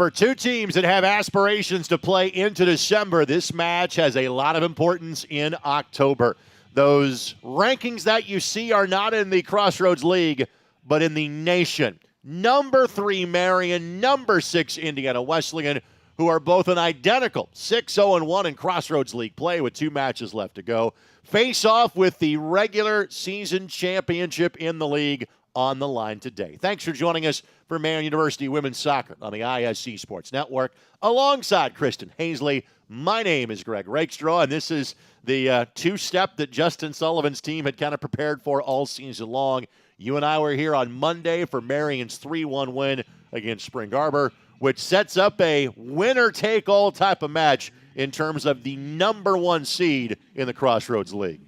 For two teams that have aspirations to play into December, this match has a lot of importance in October. Those rankings that you see are not in the Crossroads League, but in the nation. Number 3, Marian. Number 6, Indiana Wesleyan, who are both an identical 6-0-1 in Crossroads League play with 2 matches left to go, face off with the regular season championship in the league on the line today. Thanks for joining us for Marian University Women's Soccer on the ISC Sports Network. Alongside Kristen Hazley, my name is Greg Rakestraw, and this is the two-step that Justin Sullivan's team had kind of prepared for all season long. You and I were here on Monday for Marian's 3-1 win against Spring Arbor, which sets up a winner-take-all type of match in terms of the number 1 seed in the Crossroads League.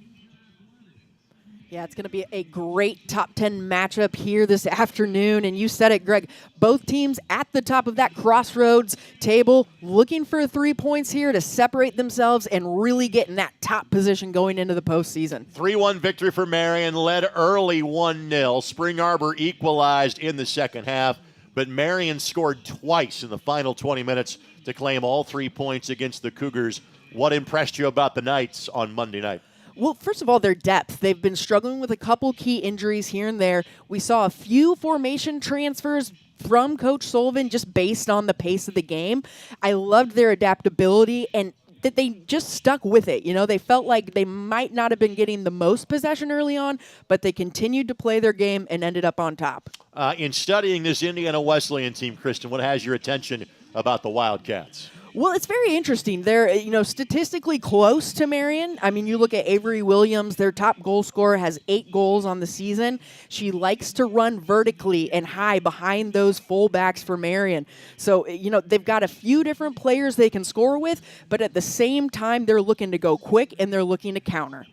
Yeah, it's going to be a great top 10 matchup here this afternoon. And you said it, Greg. Both teams at the top of that crossroads table looking for 3 points here to separate themselves and really get in that top position going into the postseason. 3-1 victory for Marian, led early 1-0. Spring Arbor equalized in the second half, but Marian scored twice in the final 20 minutes to claim all 3 points against the Cougars. What impressed you about the Knights on Monday night? Well, first of all, their depth. They've been struggling with a couple key injuries here and there. We saw a few formation transfers from Coach Sullivan just based on the pace of the game. I loved their adaptability and that they just stuck with it. You know, they felt like they might not have been getting the most possession early on, but they continued to play their game and ended up on top. In studying this Indiana Wesleyan team, Kristen, what has your attention about the Wildcats? Well, it's very interesting. They're, statistically close to Marian. I mean, you look at Avery Williams, their top goal scorer, has 8 goals on the season. She likes to run vertically and high behind those fullbacks for Marian. So, they've got a few different players they can score with, but at the same time, they're looking to go quick and they're looking to counter.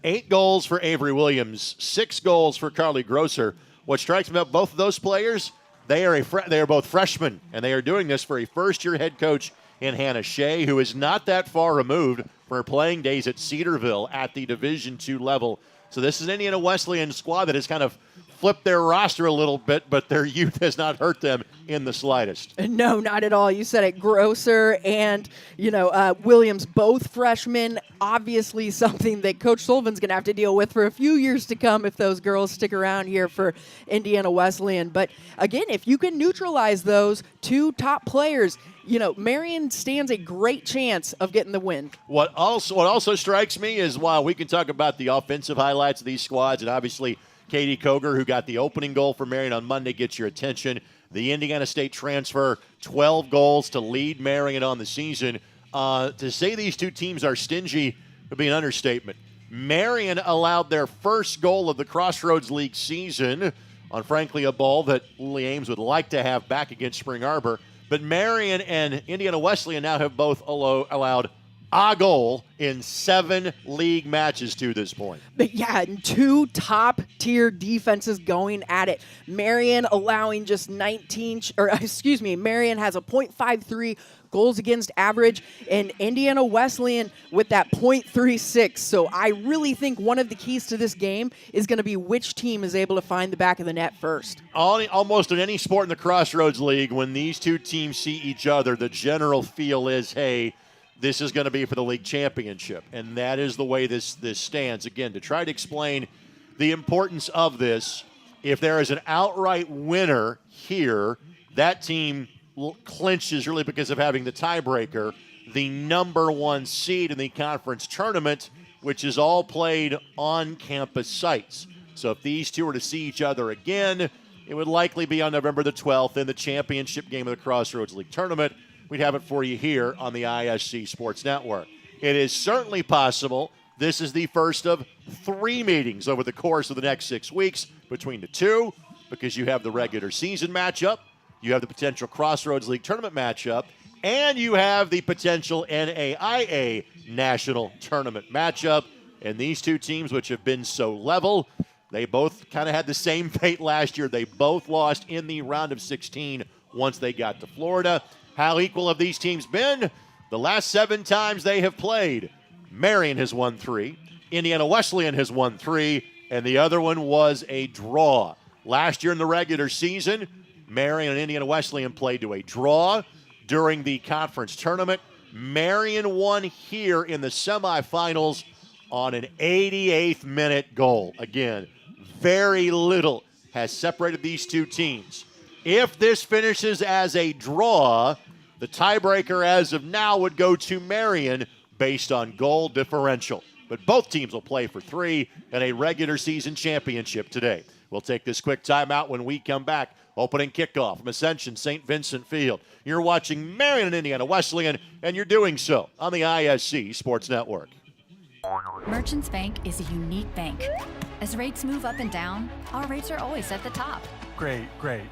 8 goals for Avery Williams, 6 goals for Carly Grosser. What strikes me about both of those players, they are both freshmen, and they are doing this for a first-year head coach in Hannah Shea, who is not that far removed from her playing days at Cedarville at the Division II level. So this is an Indiana Wesleyan squad that has kind of flipped their roster a little bit, but their youth has not hurt them in the slightest. No, not at all. You said it. Grosser and, Williams, both freshmen. Obviously something that Coach Sullivan's going to have to deal with for a few years to come if those girls stick around here for Indiana Wesleyan. But, again, if you can neutralize those 2 top players, Marian stands a great chance of getting the win. What also strikes me is while we can talk about the offensive highlights of these squads, and obviously Katie Koger, who got the opening goal for Marian on Monday, gets your attention. The Indiana State transfer, 12 goals to lead Marian on the season. To say these two teams are stingy would be an understatement. Marian allowed their first goal of the Crossroads League season on, frankly, a ball that Lily Ames would like to have back against Spring Arbor. But Marian and Indiana Wesleyan now have both allowed a goal in 7 league matches to this point. But yeah, 2 top-tier defenses going at it. Marian allowing just Marian has a .53 goals against average, and Indiana Wesleyan with that .36. So I really think one of the keys to this game is going to be which team is able to find the back of the net first. Almost in any sport in the Crossroads League, when these two teams see each other, the general feel is, hey, this is going to be for the league championship. And that is the way this stands. Again, to try to explain the importance of this, if there is an outright winner here, that team clinches really because of having the tiebreaker, the number 1 seed in the conference tournament, which is all played on campus sites. So if these two were to see each other again, it would likely be on November the 12th in the championship game of the Crossroads League tournament. We'd have it for you here on the ISC Sports Network. It is certainly possible this is the first of 3 meetings over the course of the next 6 weeks between the two, because you have the regular season matchup, You have the potential Crossroads League tournament matchup, and you have the potential NAIA national tournament matchup. And these two teams, which have been so level, they both kind of had the same fate last year. They both lost in the round of 16 once they got to Florida. How equal have these teams been? The last 7 times they have played, Marian has won 3, Indiana Wesleyan has won 3, and the other one was a draw. Last year in the regular season, Marian and Indiana Wesleyan played to a draw. During the conference tournament, Marian won here in the semifinals on an 88th minute goal. Again, very little has separated these two teams. If this finishes as a draw, the tiebreaker as of now would go to Marian based on goal differential. But both teams will play for 3 in a regular season championship today. We'll take this quick timeout. When we come back. Opening kickoff from Ascension St. Vincent Field. You're watching Marian and Indiana Wesleyan, and you're doing so on the ISC Sports Network. Merchants Bank is a unique bank. As rates move up and down, our rates are always at the top. Great.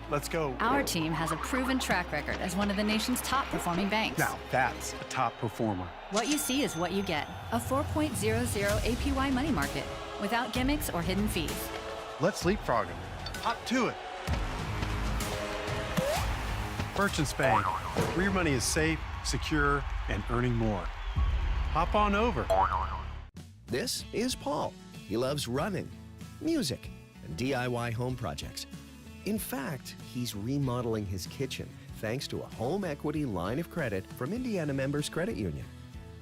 Let's go. Our team has a proven track record as one of the nation's top performing banks. Now that's a top performer. What you see is what you get. A 4.00 APY money market without gimmicks or hidden fees. Let's leapfrog him. Hop to it. Merchants Bank, where your money is safe, secure, and earning more. Hop on over. This is Paul. He loves running, music, and DIY home projects. In fact, he's remodeling his kitchen thanks to a home equity line of credit from Indiana Members Credit Union.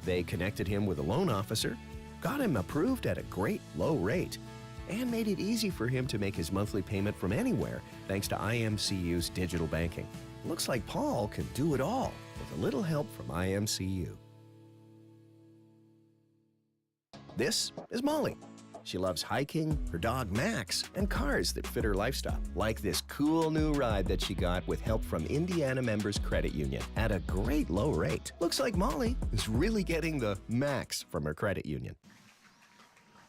They connected him with a loan officer, got him approved at a great low rate, and made it easy for him to make his monthly payment from anywhere thanks to IMCU's digital banking. Looks like Paul can do it all with a little help from IMCU. This is Molly. She loves hiking, her dog Max, and cars that fit her lifestyle, like this cool new ride that she got with help from Indiana Members Credit Union at a great low rate. Looks like Molly is really getting the max from her credit union.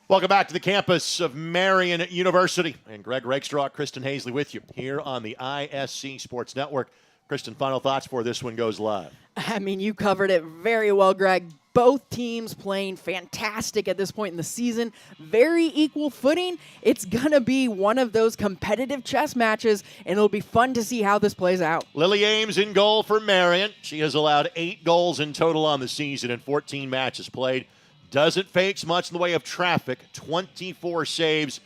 Welcome back to the campus of Marian University. And Greg Rakestraw, Kristen Hazley with you here on the ISC Sports Network. Kristen, final thoughts before this one goes live. I mean, you covered it very well, Greg. Both teams playing fantastic at this point in the season. Very equal footing. It's going to be one of those competitive chess matches, and it'll be fun to see how this plays out. Lily Ames in goal for Marian. She has allowed 8 goals in total on the season in 14 matches played. Doesn't face much in the way of traffic. 24 saves.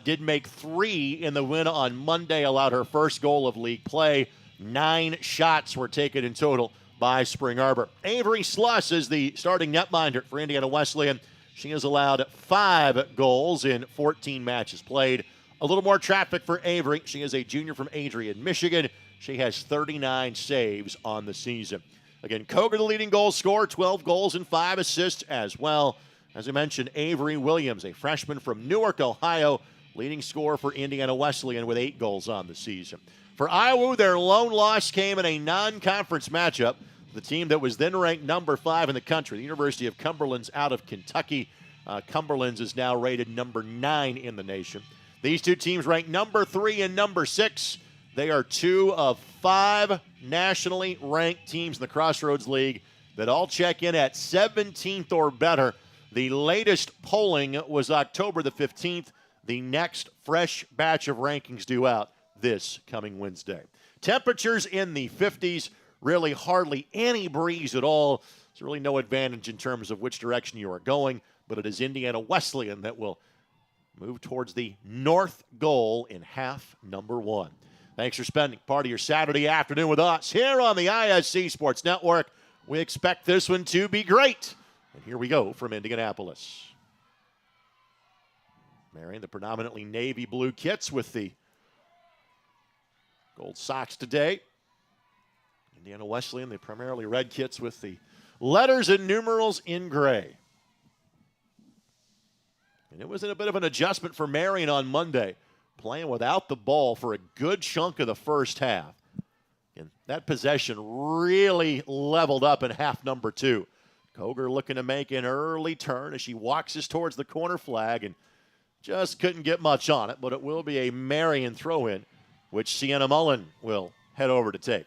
Did make 3 in the win on Monday. Allowed her first goal of league play. 9 shots were taken in total by Spring Arbor. Avery Sluss is the starting netminder for Indiana Wesleyan. She has allowed 5 goals in 14 matches played. A little more traffic for Avery. She is a junior from Adrian, Michigan. She has 39 saves on the season. Again, Koger, the leading goal scorer, 12 goals and 5 assists as well. As I mentioned, Avery Williams, a freshman from Newark, Ohio, leading scorer for Indiana Wesleyan with 8 goals on the season. For Iowa, their lone loss came in a non-conference matchup. The team that was then ranked number 5 in the country, the University of Cumberland's out of Kentucky. Cumberland's is now rated number 9 in the nation. These two teams ranked number 3 and number 6. They are 2 of 5 nationally ranked teams in the Crossroads League that all check in at 17th or better. The latest polling was October the 15th. The next fresh batch of rankings due out this coming Wednesday. Temperatures in the 50s, really hardly any breeze at all. There's really no advantage in terms of which direction you are going, but it is Indiana Wesleyan that will move towards the north goal in half number 1. Thanks for spending part of your Saturday afternoon with us here on the ISC Sports Network. We expect this one to be great. And here we go from Indianapolis. Marian, the predominantly navy blue kits with the gold socks today. Indiana Wesleyan, the primarily red kits with the letters and numerals in gray. And it was a bit of an adjustment for Marian on Monday, playing without the ball for a good chunk of the first half. And that possession really leveled up in half number 2. Koger looking to make an early turn as she walks us towards the corner flag and just couldn't get much on it, but it will be a Marian throw-in, which Sienna Mullen will head over to take.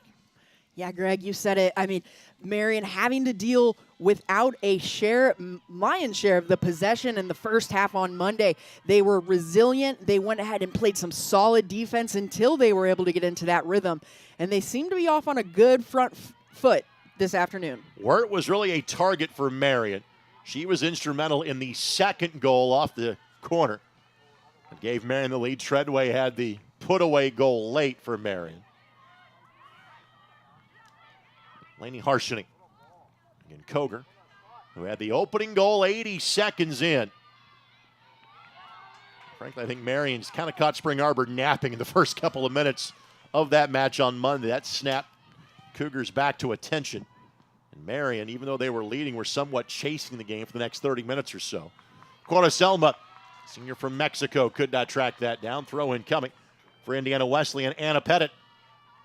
Yeah, Greg, you said it. I mean, Marian having to deal without a lion's share of the possession in the first half on Monday. They were resilient. They went ahead and played some solid defense until they were able to get into that rhythm. And they seem to be off on a good front foot this afternoon. Wirt was really a target for Marian. She was instrumental in the second goal off the corner. It gave Marian the lead. Treadway had the put-away goal late for Marian. Lainey Harsheny. Again, Koger, who had the opening goal 80 seconds in. Frankly, I think Marian's kind of caught Spring Arbor napping in the first couple of minutes of that match on Monday. That snapped Cougars back to attention. And Marian, even though they were leading, were somewhat chasing the game for the next 30 minutes or so. Selma, senior from Mexico, could not track that down. Throw in coming for Indiana Wesleyan. Anna Pettit,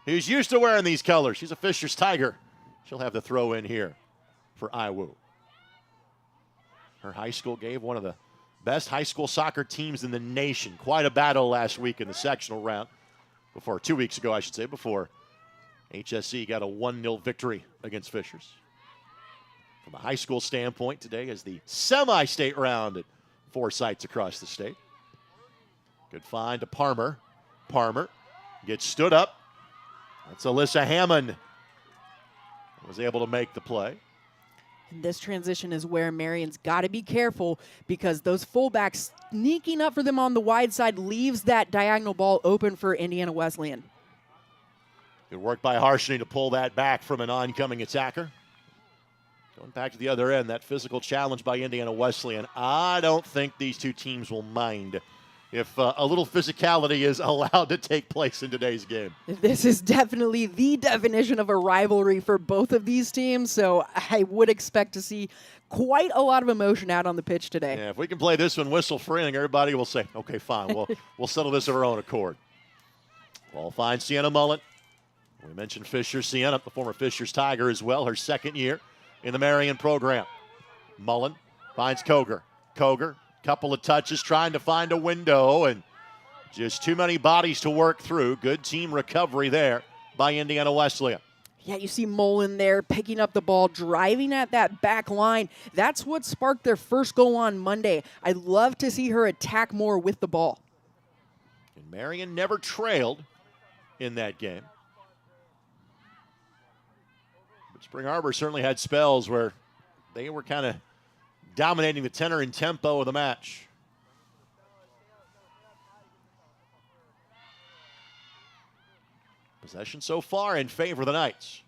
who's used to wearing these colors. She's a Fisher's Tiger. She'll have the throw in here for IWU. Her high school gave one of the best high school soccer teams in the nation quite a battle last week in the sectional round. 2 weeks ago, I should say, before HSE got a 1-0 victory against Fishers. From a high school standpoint, today is the semi-state round at 4 sites across the state. Good find to Parmer. Parmer gets stood up. That's Alyssa Hammond. Was able to make the play. And this transition is where Marian's got to be careful because those fullbacks sneaking up for them on the wide side leaves that diagonal ball open for Indiana Wesleyan. Good work by Harsheny to pull that back from an oncoming attacker. Going back to the other end, that physical challenge by Indiana Wesleyan. I don't think these two teams will mind if a little physicality is allowed to take place in today's game. This is definitely the definition of a rivalry for both of these teams, so I would expect to see quite a lot of emotion out on the pitch today. Yeah, if we can play this one whistle free, everybody will say, okay, fine, we'll settle this of our own accord. Ball finds Sienna Mullen. We mentioned Fisher. Sienna, the former Fisher's Tiger as well, her second year in the Marian program. Mullen finds Koger. Koger, couple of touches, trying to find a window, and just too many bodies to work through. Good team recovery there by Indiana Wesleyan. Yeah, you see Mullen there picking up the ball, driving at that back line. That's what sparked their first goal on Monday. I'd love to see her attack more with the ball. And Marian never trailed in that game. But Spring Arbor certainly had spells where they were kind of dominating the tenor and tempo of the match. Possession so far in favor of the Knights.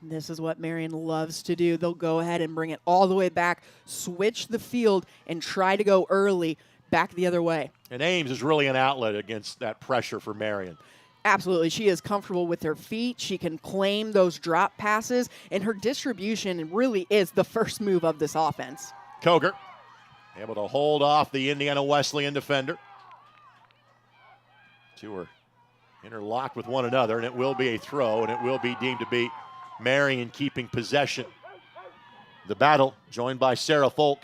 This is what Marian loves to do. They'll go ahead and bring it all the way back, switch the field, and try to go early back the other way. And Ames is really an outlet against that pressure for Marian. Absolutely. She is comfortable with her feet. She can claim those drop passes, and her distribution really is the first move of this offense. Koger able to hold off the Indiana Wesleyan defender. Two are interlocked with one another, and it will be a throw, and it will be deemed to be Marian keeping possession. The battle joined by Sarah Folk.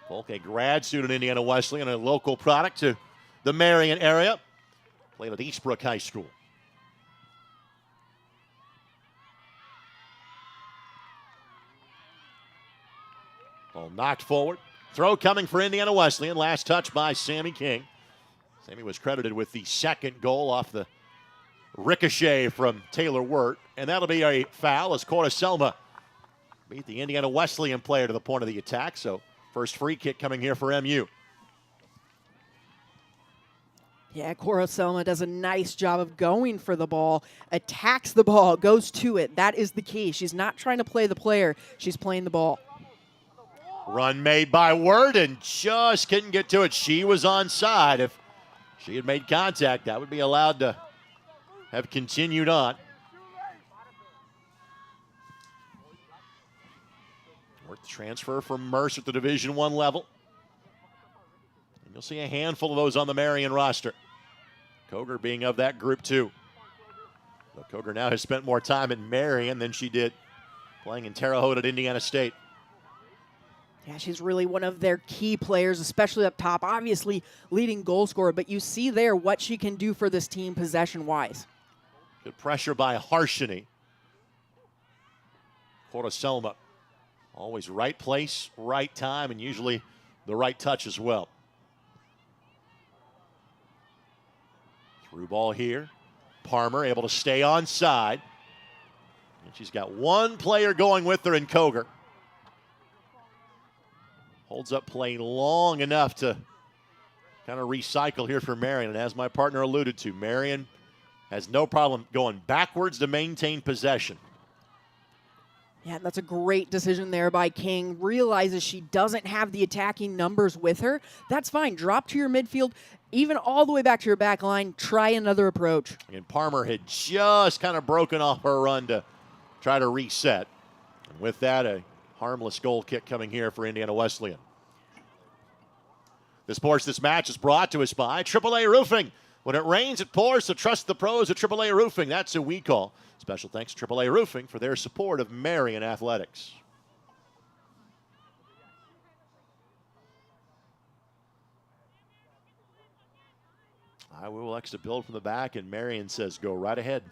Folk, a grad student at Indiana Wesleyan, a local product to the Marian area. Played at Eastbrook High School. Ball knocked forward. Throw coming for Indiana Wesleyan. Last touch by Sammy King. Sammy was credited with the second goal off the ricochet from Taylor Wirt. And that'll be a foul as Selma beat the Indiana Wesleyan player to the point of the attack. So first free kick coming here for MU. Yeah, Selma does a nice job of going for the ball, attacks the ball, goes to it. That is the key. She's not trying to play the player. She's playing the ball. Run made by Wirt and just couldn't get to it. She was onside. If she had made contact, that would be allowed to have continued on. Wirt transfer from Mercer at the Division I level. And you'll see a handful of those on the Marian roster. Koger being of that group too. But Koger now has spent more time at Marian than she did playing in Terre Haute at Indiana State. Yeah, she's really one of their key players, especially up top. Obviously, leading goal scorer, but you see there what she can do for this team possession-wise. Good pressure by Harshini. Selma, always right place, right time, and usually the right touch as well. Through ball here. Parmer able to stay on side. And she's got one player going with her in Koger. Holds up play long enough to kind of recycle here for Marian. And as my partner alluded to, Marian has no problem going backwards to maintain possession. Yeah, that's a great decision there by King. Realizes she doesn't have the attacking numbers with her. That's fine. Drop to your midfield, even all the way back to your back line. Try another approach. And Parmer had just kind of broken off her run to try to reset. And with that, a harmless goal kick coming here for Indiana Wesleyan. This match is brought to us by AAA Roofing. When it rains, it pours, so trust the pros at AAA Roofing. That's who we call. Special thanks to AAA Roofing for their support of Marian Athletics. Iowa will likes to build from the back, and Marian says, go right ahead.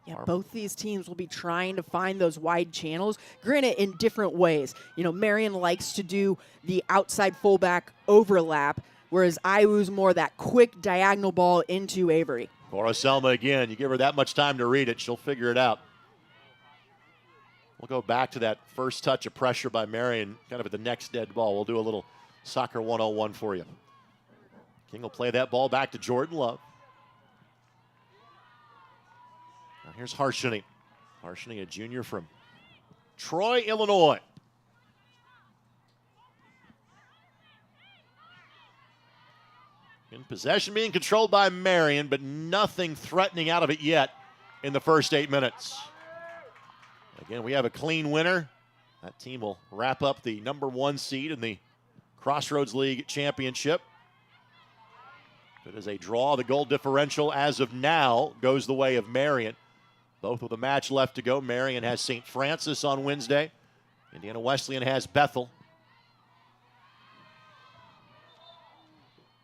Yeah, both these teams will be trying to find those wide channels, granted in different ways. You know, Marian likes to do the outside fullback overlap, whereas Iowa's more that quick diagonal ball into Avery. Selma again. You give her that much time to read it, she'll figure it out. We'll go back to that first touch of pressure by Marian, kind of at the next dead ball. We'll do a little soccer 101 for you. King will play that ball back to Jordan Love. Now here's Harshini. Harshini, a junior from Troy, Illinois. In possession being controlled by Marian, but nothing threatening out of it yet in the first 8 minutes. Again, we have a clean winner. That team will wrap up the #1 seed in the Crossroads League Championship. It is a draw. The goal differential as of now goes the way of Marian. Both with a match left to go. Marian has St. Francis on Wednesday. Indiana Wesleyan has Bethel.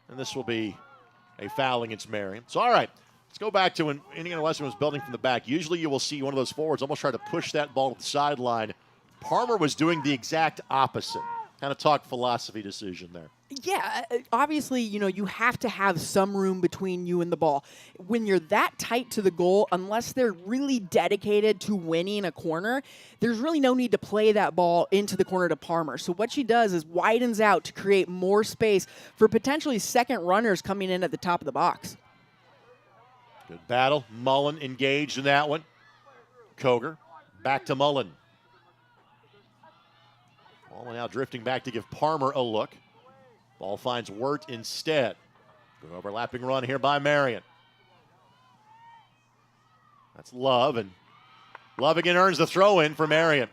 And this will be a foul against Marian. So, all right, let's go back to when Indiana Wesleyan was building from the back. Usually you will see one of those forwards almost try to push that ball to the sideline. Parmer was doing the exact opposite. Kind of talk philosophy decision there. Yeah, obviously, you know, you have to have some room between you and the ball. When you're that tight to the goal, unless they're really dedicated to winning a corner, there's really no need to play that ball into the corner to Parmer. So what she does is widens out to create more space for potentially second runners coming in at the top of the box. Good battle. Mullen engaged in that one. Koger back to Mullen. Mullen now drifting back to give Parmer a look. Ball finds Wirt instead. Good overlapping run here by Marian. That's Love, and Love again earns the throw in for Marian.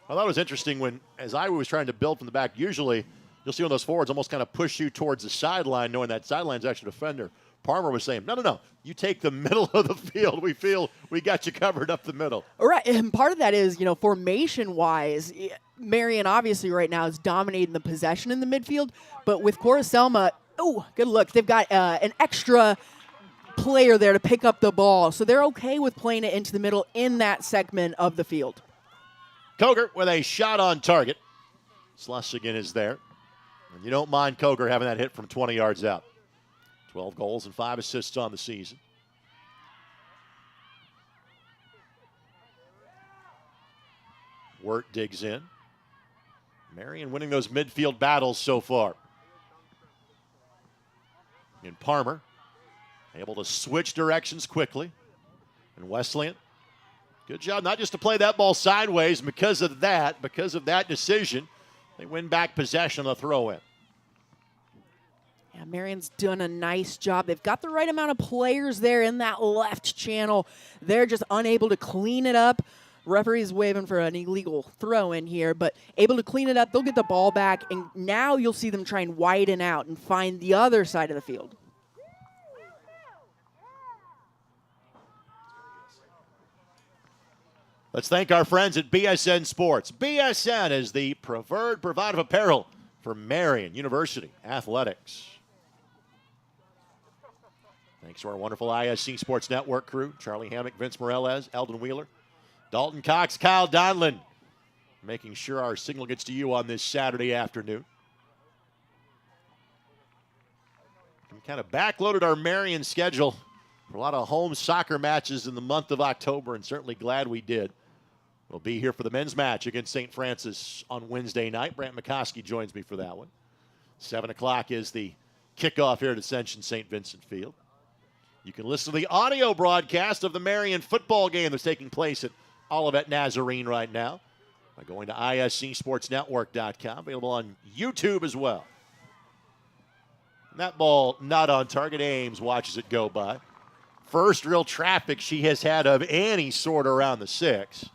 I thought it was interesting when, as Iowa was trying to build from the back, usually you'll see one of those forwards almost kind of push you towards the sideline, knowing that sideline's actually a defender. Parmer was saying, no, you take the middle of the field. We feel we got you covered up the middle. All right, and part of that is, you know, formation-wise, Marian obviously right now is dominating the possession in the midfield, but with Selma, oh, good look. They've got an extra player there to pick up the ball, so they're okay with playing it into the middle in that segment of the field. Koger with a shot on target. Slussigan is there. And you don't mind Koger having that hit from 20 yards out. 12 goals and 5 assists on the season. Wirt digs in. Marian winning those midfield battles so far. And Parmer able to switch directions quickly. And Wesleyan, good job not just to play that ball sideways. Because of that decision, they win back possession on the throw-in. Yeah, Marian's done a nice job. They've got the right amount of players there in that left channel. They're just unable to clean it up. Referee's waving for an illegal throw in here, but able to clean it up. They'll get the ball back, and now you'll see them try and widen out and find the other side of the field. Let's thank our friends at BSN Sports. BSN is the preferred provider of apparel for Marian University Athletics. Thanks to our wonderful ISC Sports Network crew, Charlie Hammock, Vince Morales, Eldon Wheeler, Dalton Cox, Kyle Donlin, making sure our signal gets to you on this Saturday afternoon. We kind of backloaded our Marian schedule for a lot of home soccer matches in the month of October, and certainly glad we did. We'll be here for the men's match against St. Francis on Wednesday night. Brant McCoskey joins me for that one. 7 o'clock is the kickoff here at Ascension St. Vincent Field. You can listen to the audio broadcast of the Marian football game that's taking place at Olivet Nazarene right now by going to iscsportsnetwork.com. Available on YouTube as well. And that ball not on target. Ames watches it go by. First real traffic she has had of any sort around the 6.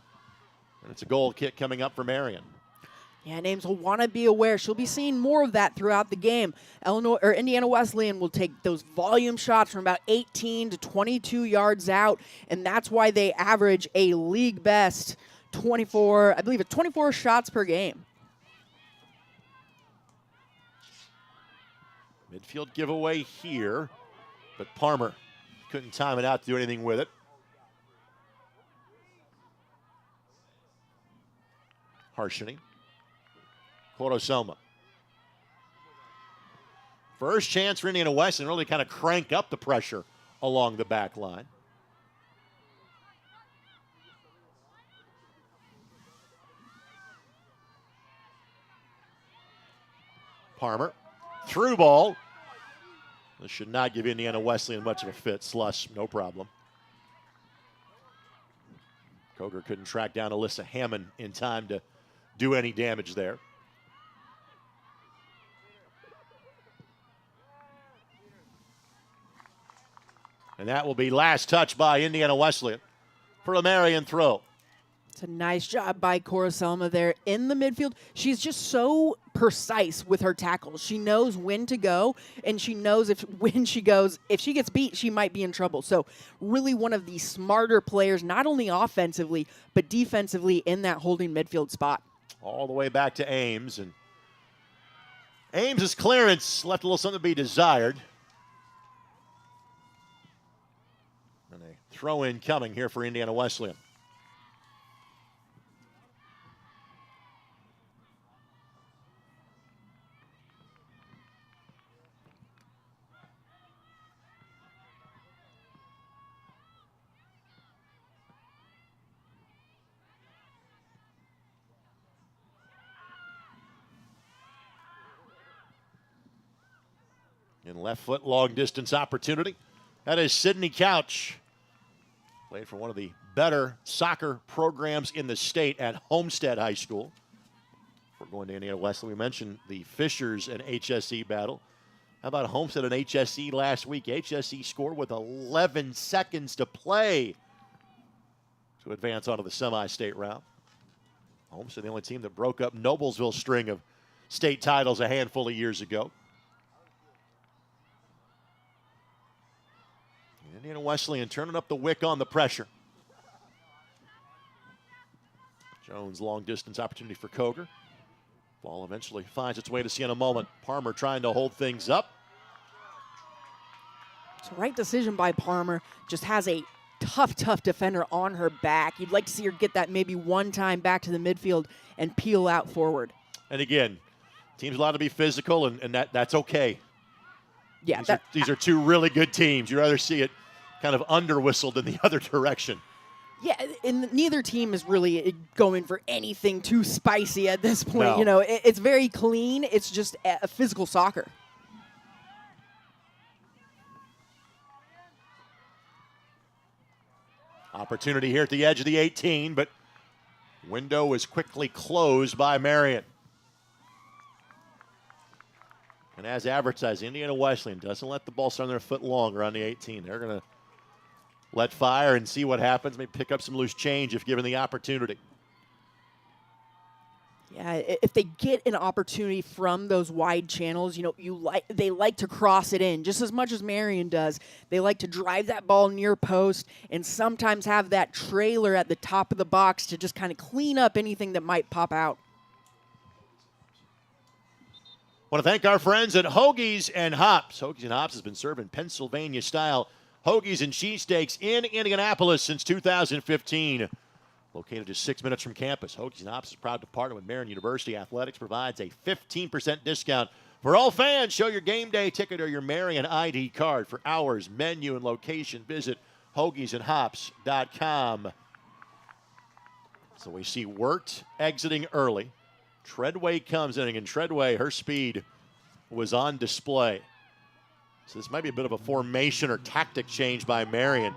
And it's a goal kick coming up for Marian. Yeah, Ames will want to be aware. She'll be seeing more of that throughout the game. Indiana Wesleyan will take those volume shots from about 18 to 22 yards out, and that's why they average a league best 24, I believe it's 24 shots per game. Midfield giveaway here, but Palmer couldn't time it out to do anything with it. Harshini. Corosoma. First chance for Indiana Wesleyan, really kind of crank up the pressure along the back line. Palmer. Through ball. This should not give Indiana Wesleyan much of a fit. Sluss, no problem. Koger couldn't track down Alyssa Hammond in time to do any damage there. And that will be last touch by Indiana Wesleyan for a Marian throw. It's a nice job by Corosoma there in the midfield. She's just so precise with her tackles. She knows when to go, and she knows when she goes, if she gets beat, she might be in trouble. So really one of the smarter players, not only offensively, but defensively in that holding midfield spot. All the way back to Ames. And Ames' clearance left a little something to be desired. And a throw-in coming here for Indiana Wesleyan. In left foot, long distance opportunity. That is Sydney Couch. Played for one of the better soccer programs in the state at Homestead High School. We're going to Indiana Wesleyan. We mentioned the Fishers and HSE battle. How about Homestead and HSE last week? HSE scored with 11 seconds to play to advance onto the semi-state round. Homestead, the only team that broke up Noblesville's string of state titles a handful of years ago. Indiana Wesleyan turning up the wick on the pressure. Jones, long distance opportunity for Koger. Ball eventually finds its way to Sienna Moment. Palmer trying to hold things up. It's the right decision by Palmer. Just has a tough defender on her back. You'd like to see her get that maybe one time back to the midfield and peel out forward. And again, team's allowed to be physical, and that's okay. Yeah, these are two really good teams. You'd rather see it kind of under-whistled in the other direction. Yeah, and neither team is really going for anything too spicy at this point. No. You know, it's very clean. It's just a physical soccer. Opportunity here at the edge of the 18, but window is quickly closed by Marian. And as advertised, Indiana Wesleyan doesn't let the ball stay on their foot long around the 18. They're going to let fire and see what happens. Maybe pick up some loose change if given the opportunity. Yeah, if they get an opportunity from those wide channels, they like to cross it in just as much as Marian does. They like to drive that ball near post and sometimes have that trailer at the top of the box to just kind of clean up anything that might pop out. Want to thank our friends at Hoagies and Hops. Hoagies and Hops has been serving Pennsylvania-style hoagies and cheesesteaks in Indianapolis since 2015. Located just 6 minutes from campus, Hoagies and Hops is proud to partner with Marian University Athletics, provides a 15% discount for all fans. Show your game day ticket or your Marian ID card for hours, menu, and location. Visit hoagiesandhops.com. So we see Wirt exiting early. Treadway comes in, and Treadway, her speed was on display. So this might be a bit of a formation or tactic change by Marian.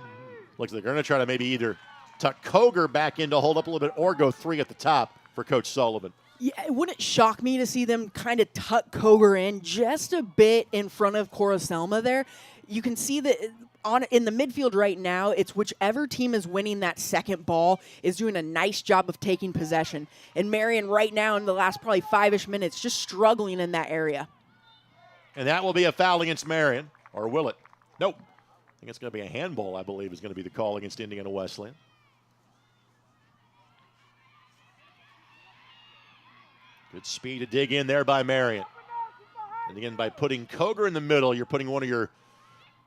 Looks like they're going to try to maybe either tuck Koger back in to hold up a little bit or go 3 at the top for Coach Sullivan. Yeah, it wouldn't shock me to see them kind of tuck Koger in just a bit in front of Selma there. You can see that in the midfield right now, it's whichever team is winning that second ball is doing a nice job of taking possession. And Marian right now in the last probably 5-ish minutes just struggling in that area. And that will be a foul against Marian, or will it? Nope. I think it's going to be a handball, I believe, is going to be the call against Indiana Wesleyan. Good speed to dig in there by Marian. And again, by putting Koger in the middle, you're putting one of your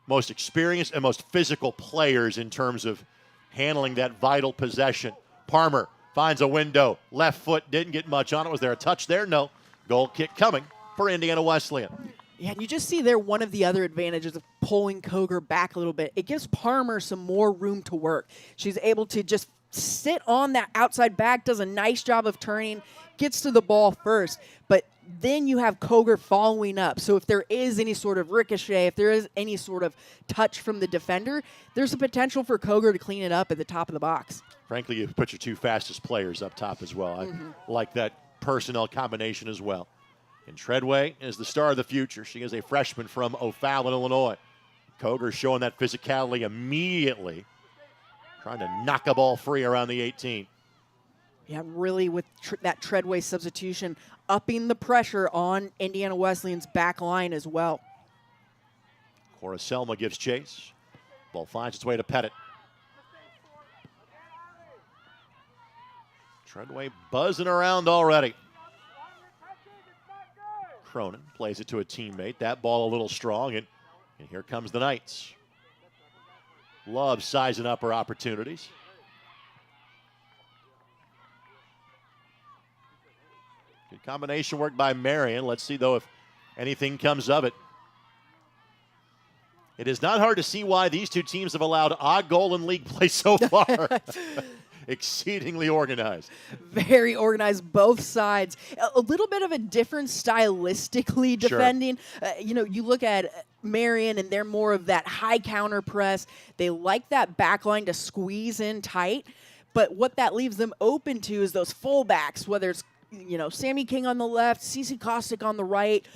most experienced and most physical players in terms of handling that vital possession. Parmer finds a window. Left foot, didn't get much on it. Was there a touch there? No. Goal kick coming for Indiana Wesleyan. Yeah, and you just see there one of the other advantages of pulling Koger back a little bit. It gives Parmer some more room to work. She's able to just sit on that outside back, does a nice job of turning, gets to the ball first, but then you have Koger following up. So if there is any sort of ricochet, if there is any sort of touch from the defender, there's a potential for Koger to clean it up at the top of the box. Frankly, you put your 2 fastest players up top as well. I like that personnel combination as well. And Treadway is the star of the future. She is a freshman from O'Fallon, Illinois. Koger showing that physicality immediately, trying to knock a ball free around the 18. Yeah, really with that Treadway substitution, upping the pressure on Indiana Wesleyan's back line as well. Selma gives chase. Ball finds its way to Pettit. Treadway buzzing around already. Cronin plays it to a teammate. That ball a little strong, and here comes the Knights. Love sizing up her opportunities. Good combination work by Marian. Let's see, though, if anything comes of it. It is not hard to see why these two teams have allowed odd goal in league play so far. Exceedingly organized. Very organized, both sides. A little bit of a difference stylistically defending. Sure. You look at Marian, and they're more of that high counter press. They like that back line to squeeze in tight. But what that leaves them open to is those fullbacks, whether it's Sammy King on the left, Cece Kostick on the right.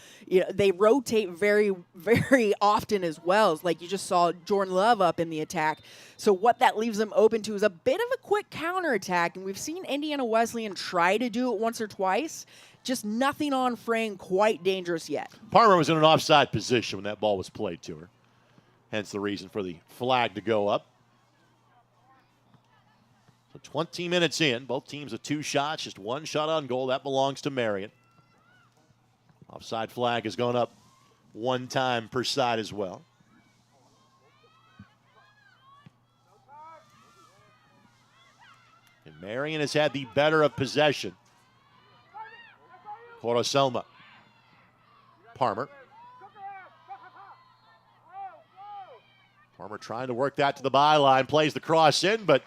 They rotate very, very often as well. Like you just saw Jordan Love up in the attack. So what that leaves them open to is a bit of a quick counterattack. And we've seen Indiana Wesleyan try to do it once or twice. Just nothing on frame quite dangerous yet. Parmer was in an offside position when that ball was played to her. Hence the reason for the flag to go up. So 20 minutes in, both teams with 2 shots, just 1 shot on goal. That belongs to Marian. Offside flag has gone up 1 time per side as well. And Marian has had the better of possession. Selma. Parmer. Parmer trying to work that to the byline, plays the cross in, but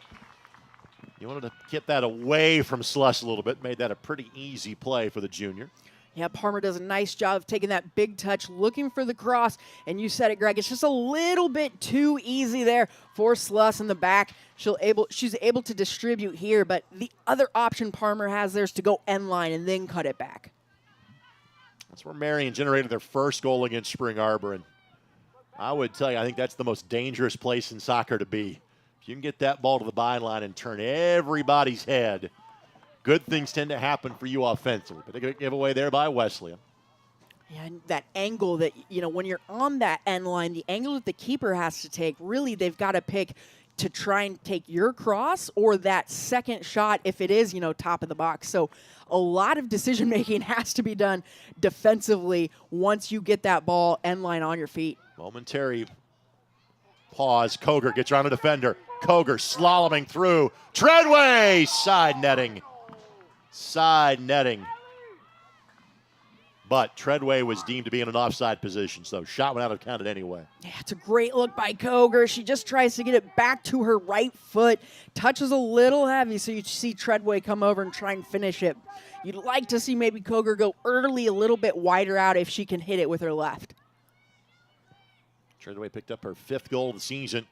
you wanted to get that away from Sluss a little bit. Made that a pretty easy play for the junior. Yeah, Parmer does a nice job of taking that big touch, looking for the cross. And you said it, Greg. It's just a little bit too easy there for Sluss in the back. She's able to distribute here, but the other option Parmer has there is to go end line and then cut it back. That's where Marian generated their first goal against Spring Arbor. And I would tell you, I think that's the most dangerous place in soccer to be. If you can get that ball to the byline and turn everybody's head, good things tend to happen for you offensively. But a good giveaway there by Wesleyan. Yeah, and that angle that, when you're on that end line, the angle that the keeper has to take, really they've got to pick to try and take your cross or that second shot if it is, top of the box. So a lot of decision making has to be done defensively once you get that ball end line on your feet. Momentary pause. Koger gets around a defender. Koger slaloming through. Treadway! Side netting. Side netting. But Treadway was deemed to be in an offside position, so shot went out of counted anyway. Yeah, it's a great look by Koger. She just tries to get it back to her right foot. Touches a little heavy, so you see Treadway come over and try and finish it. You'd like to see maybe Koger go early, a little bit wider out if she can hit it with her left. Treadway picked up her 5th goal of the season.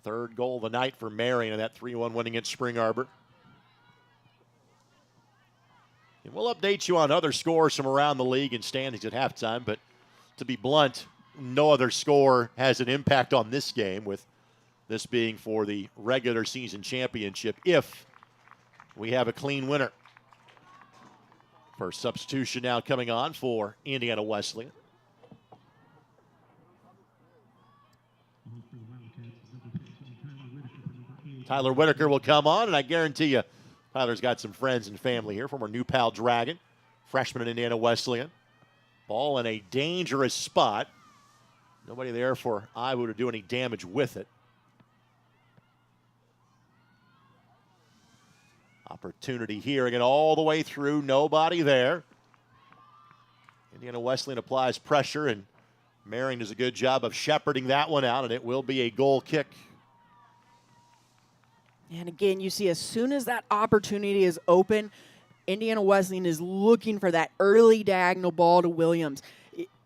3rd goal of the night for Marian in that 3-1 win against Spring Arbor. And we'll update you on other scores from around the league and standings at halftime, but to be blunt, no other score has an impact on this game, with this being for the regular season championship if we have a clean winner. First substitution now coming on for Indiana Wesleyan. Tyler Whitaker will come on, and I guarantee you Tyler's got some friends and family here. Former New Pal Dragon, freshman at Indiana Wesleyan. Ball in a dangerous spot. Nobody there for Iowa to do any damage with it. Opportunity here again all the way through. Nobody there. Indiana Wesleyan applies pressure, and Marian does a good job of shepherding that one out, and it will be a goal kick. And again, you see as soon as that opportunity is open, Indiana Wesleyan is looking for that early diagonal ball to Williams.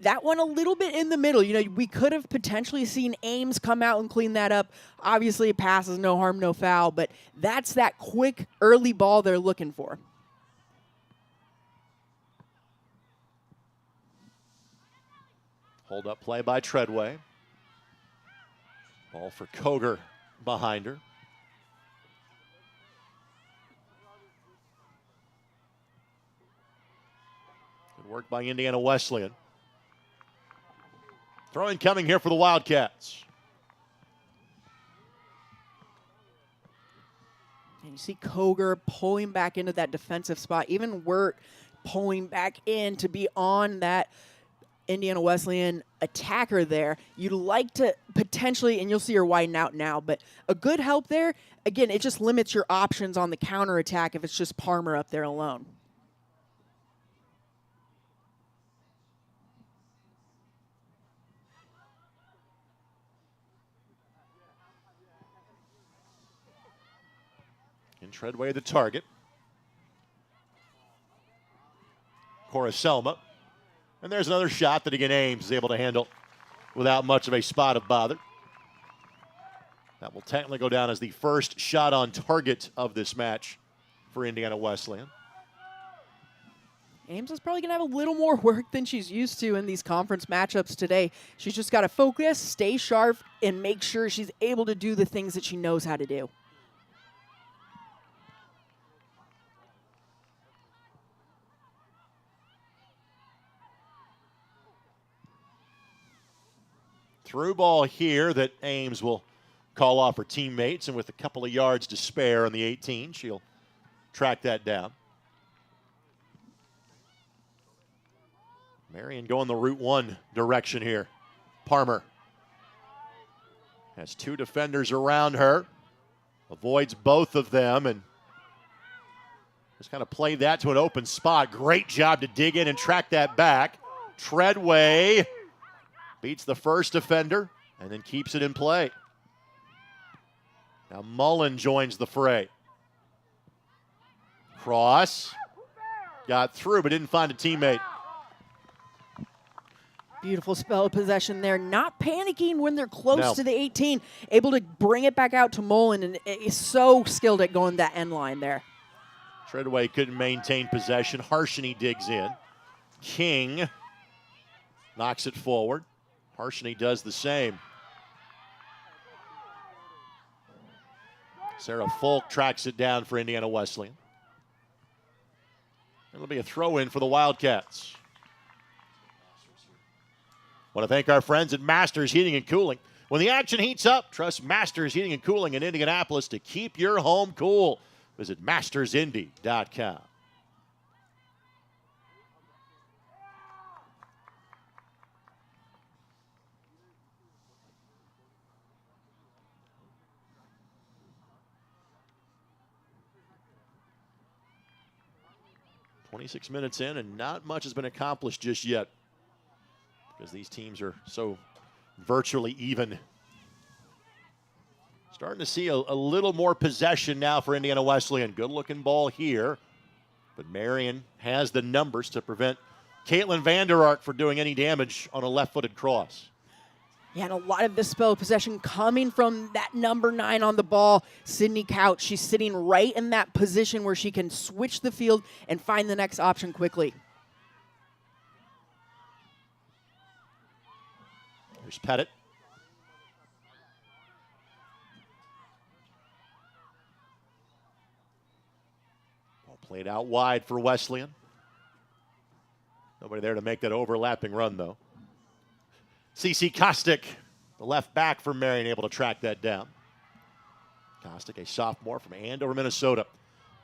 That one a little bit in the middle. We could have potentially seen Ames come out and clean that up. Obviously, it passes, no harm, no foul, but that's that quick early ball they're looking for. Hold up play by Treadway. Ball for Koger behind her. Good work by Indiana Wesleyan. Throw-in coming here for the Wildcats. And you see Koger pulling back into that defensive spot. Even Wirt pulling back in to be on that Indiana Wesleyan attacker there. You'd like to potentially, and you'll see her widen out now, but a good help there. Again, it just limits your options on the counterattack if it's just Parmer up there alone. And Treadway the target. Cora Selma. And there's another shot that again Ames is able to handle without much of a spot of bother. That will technically go down as the first shot on target of this match for Indiana Wesleyan. Ames is probably going to have a little more work than she's used to in these conference matchups today. She's just got to focus, stay sharp, and make sure she's able to do the things that she knows how to do. Through ball here that Ames will call off her teammates, and with a couple of yards to spare on the 18, she'll track that down. Marian going the Route 1 direction here. Parmer has 2 defenders around her, avoids both of them, and just kind of played that to an open spot. Great job to dig in and track that back. Treadway beats the first defender and then keeps it in play. Now Mullen joins the fray. Cross. Got through but didn't find a teammate. Beautiful spell of possession there. Not panicking when they're close to the 18. Able to bring it back out to Mullen, and is so skilled at going that end line there. Treadway couldn't maintain possession. Harshini digs in. King knocks it forward. Harshini does the same. Sarah Folk tracks it down for Indiana Wesleyan. It'll be a throw-in for the Wildcats. Want to thank our friends at Masters Heating and Cooling. When the action heats up, trust Masters Heating and Cooling in Indianapolis to keep your home cool. Visit mastersindy.com. "26 minutes in, and not much has been accomplished just yet because these teams are so virtually even. Starting to see a little more possession now for Indiana Wesleyan. Good-looking ball here, but Marian has the numbers to prevent Caitlin Vander Ark from doing any damage on a left-footed cross. Yeah, and a lot of this spell of possession coming from that number 9 on the ball, Sydney Couch. She's sitting right in that position where she can switch the field and find the next option quickly. There's Pettit. Ball played out wide for Wesleyan. Nobody there to make that overlapping run, though. CC Kostick, the left back for Marian, able to track that down. Kostick, a sophomore from Andover, Minnesota.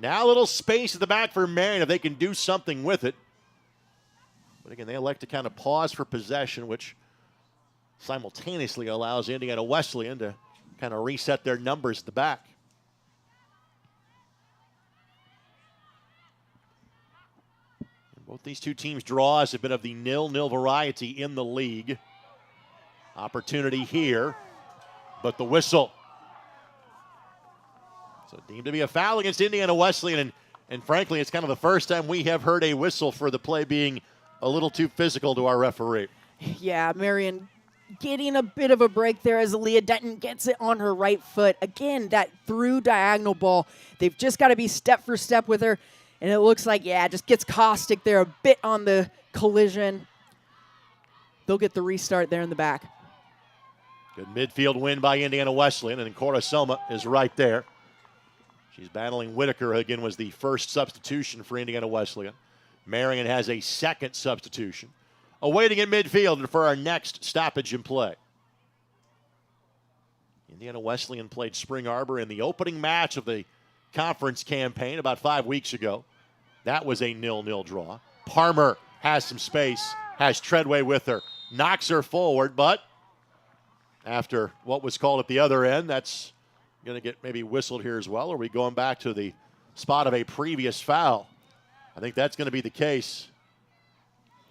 Now a little space at the back for Marian if they can do something with it. But again, they elect to kind of pause for possession, which simultaneously allows Indiana Wesleyan to kind of reset their numbers at the back. Both these two teams' draws have been of the 0-0 variety in the league. Opportunity here, but the whistle. So deemed to be a foul against Indiana Wesleyan, and frankly, it's kind of the first time we have heard a whistle for the play being a little too physical to our referee. Yeah, Marian getting a bit of a break there as Aaliyah Denton gets it on her right foot. Again, that through diagonal ball. They've just got to be step for step with her, and it looks like, yeah, just gets Kostick there a bit on the collision. They'll get the restart there in the back. Good midfield win by Indiana Wesleyan, and Cora Soma is right there. She's battling Whitaker. Again, was the first substitution for Indiana Wesleyan. Marian has a second substitution. Awaiting in midfield for our next stoppage in play. Indiana Wesleyan played Spring Arbor in the opening match of the conference campaign about 5 weeks ago. That was a 0-0 draw. Parmer has some space, has Treadway with her, knocks her forward, but after what was called at the other end, that's going to get maybe whistled here as well. Or are we going back to the spot of a previous foul? I think that's going to be the case.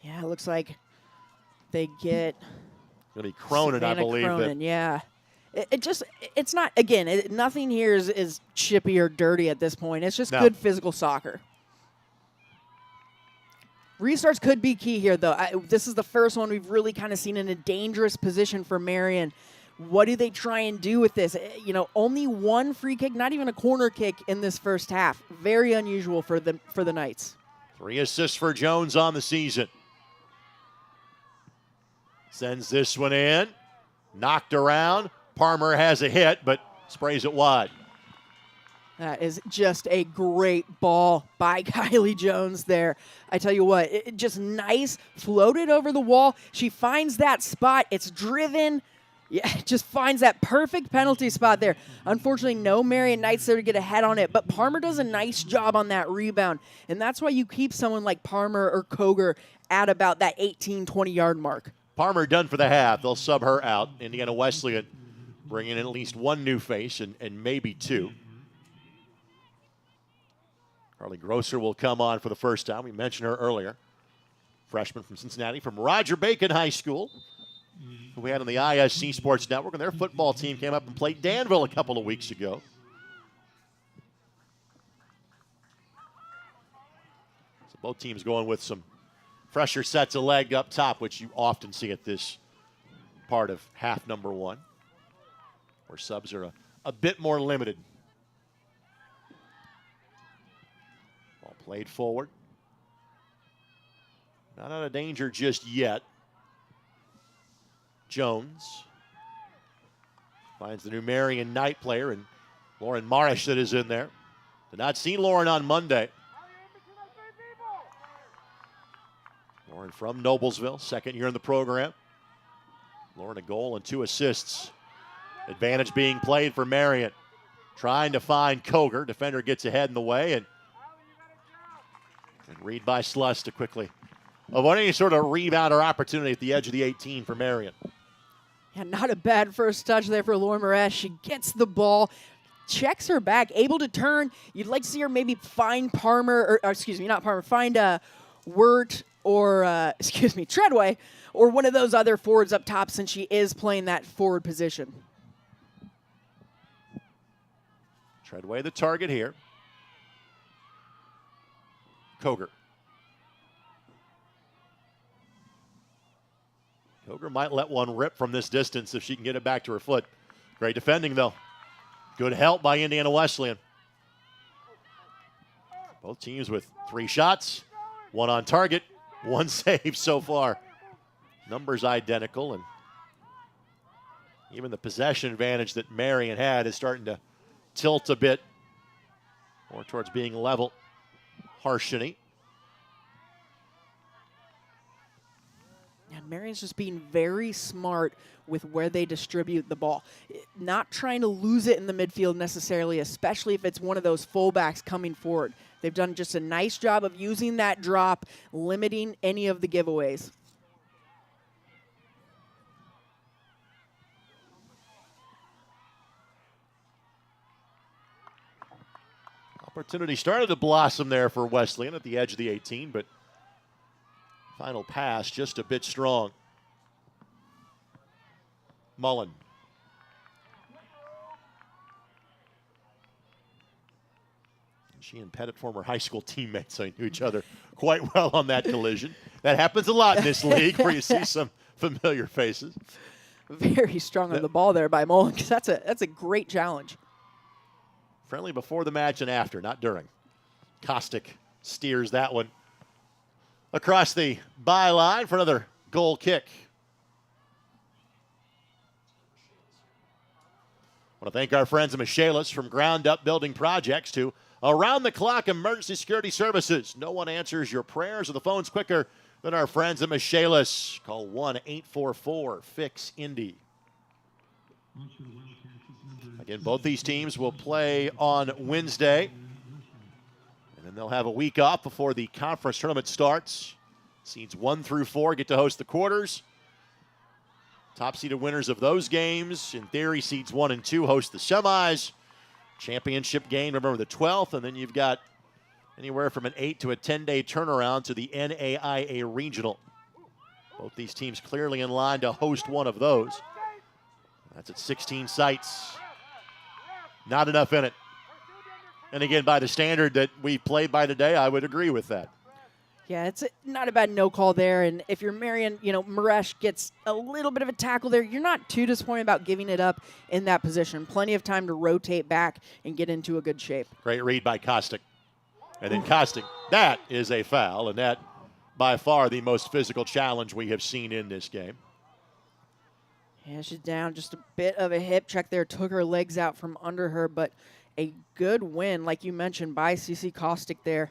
Yeah, it looks like they get Going to be Cronin, I believe. Cronin, yeah. It's not, again, nothing here is chippy or dirty at this point. It's just good physical soccer. Restarts could be key here, though. This is the first one we've really kind of seen in a dangerous position for Marian. What do they try and do with this? You know, only one free kick, not even a corner kick in this first half. Very unusual for the Knights. 3 assists for Jones on the season. Sends this one in. Knocked around. Parmer has a hit, but sprays it wide. That is just a great ball by Kylie Jones there. I tell you what, it just nice, floated over the wall. She finds that spot. It's driven. Yeah, just finds that perfect penalty spot there. Unfortunately, no Marian Knights there to get ahead on it, but Parmer does a nice job on that rebound, and that's why you keep someone like Parmer or Koger at about that 18, 20-yard mark. Parmer done for the half. They'll sub her out. Indiana Wesleyan bringing in at least one new face and maybe two. Carly Grosser will come on for the first time. We mentioned her earlier. Freshman from Cincinnati, from Roger Bacon High School, who we had on the ISC Sports Network, and their football team came up and played Danville a couple of weeks ago. So both teams going with some fresher sets of leg up top, which you often see at this part of half number one, where subs are a bit more limited. Ball played forward. Not out of danger just yet. Jones finds the new Marian Knight player, and Lauren Marish that is in there. Did not see Lauren on Monday. Lauren from Noblesville, second year in the program. Lauren a goal and 2 assists. Advantage being played for Marian. Trying to find Koger. Defender gets ahead in the way, and read by Sluss to quickly avoid any sort of rebound or opportunity at the edge of the 18 for Marian. Yeah, not a bad first touch there for Lauren Morash. She gets the ball, checks her back, able to turn. You'd like to see her maybe find Parmer, or excuse me, not Parmer, find Wirt or, Treadway, or one of those other forwards up top since she is playing that forward position. Treadway the target here. Koger. Koger might let one rip from this distance if she can get it back to her foot. Great defending, though. Good help by Indiana Wesleyan. Both teams with 3 shots, 1 on target, 1 save so far. Numbers identical, and even the possession advantage that Marian had is starting to tilt a bit more towards being level. Harshini. And Marian's just being very smart with where they distribute the ball. Not trying to lose it in the midfield necessarily, especially if it's one of those fullbacks coming forward. They've done just a nice job of using that drop, limiting any of the giveaways. Opportunity started to blossom there for Wesleyan at the edge of the 18, but final pass just a bit strong. Mullen. She and Pettit, former high school teammates, so they knew each other quite well on that collision. That happens a lot in this league where you see some familiar faces. Very strong on the ball there by Mullen, because that's a great challenge. Friendly before the match and after, not during. Kostick steers that one across the byline for another goal kick. I want to thank our friends at Michaelis, from ground up building projects to around the clock emergency security services. No one answers your prayers or the phones quicker than our friends at Michaelis. Call 1-844-FIX-INDY. Again, both these teams will play on Wednesday, and then they'll have a week off before the conference tournament starts. Seeds 1 through 4 get to host the quarters. Top-seeded winners of those games, in theory, seeds 1 and 2 host the semis. Championship game, remember, the 12th, and then you've got anywhere from an 8 to a 10-day turnaround to the NAIA Regional. Both these teams clearly in line to host one of those. That's at 16 sites. Not enough in it. And again, by the standard that we played by today, I would agree with that. Yeah, it's not a bad no call there. And if you're Marian, Morash gets a little bit of a tackle there. You're not too disappointed about giving it up in that position. Plenty of time to rotate back and get into a good shape. Great read by Kostick. And then Kostick, that is a foul, and that by far the most physical challenge we have seen in this game. Yeah, she's down just a bit of a hip check there. Took her legs out from under her, but a good win, like you mentioned, by CC Kostick there.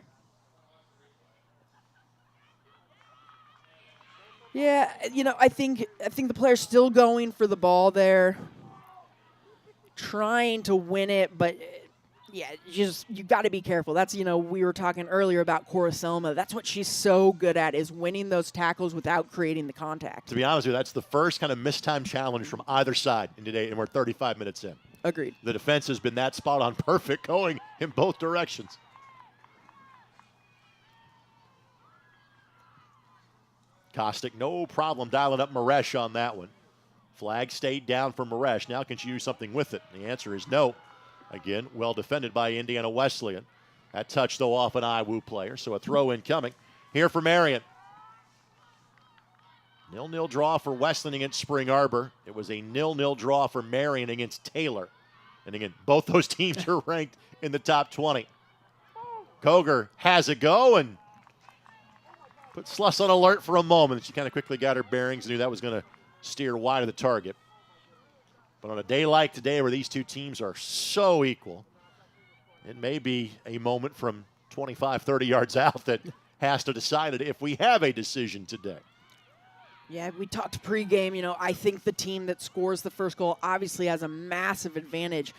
Yeah, I think the player's still going for the ball there, trying to win it, but yeah, you got to be careful. That's, we were talking earlier about Cora Selma. That's what she's so good at, is winning those tackles without creating the contact. To be honest with you, that's the first kind of mistimed challenge from either side in today, and we're 35 minutes in. Agreed. The defense has been that spot on perfect, going in both directions. Kostick, no problem dialing up Maresh on that one. Flag stayed down for Maresh. Now can she do something with it? The answer is no. Again, well defended by Indiana Wesleyan. That touch, though, off an IWU player, so a throw-in coming. Here for Marian. 0-0 draw for Wesleyan against Spring Arbor. It was a 0-0 draw for Marian against Taylor. And again, both those teams are ranked in the top 20. Koger has a go and put Sluss on alert for a moment. She kind of quickly got her bearings and knew that was going to steer wide of the target. But on a day like today where these two teams are so equal, it may be a moment from 25, 30 yards out that has to decide it if we have a decision today. Yeah, we talked pregame. I think the team that scores the first goal obviously has a massive advantage.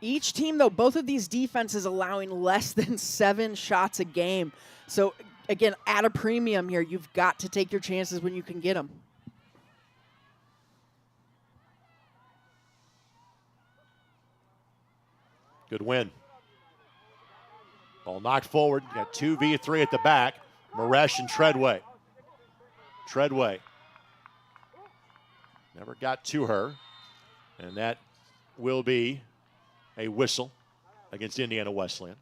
Each team, though, both of these defenses allowing less than 7 shots a game. So, again, at a premium here, you've got to take your chances when you can get them. Good win. Ball knocked forward. You got 2v3 at the back. Maresh and Treadway. Treadway never got to her, and that will be a whistle against Indiana Wesleyan.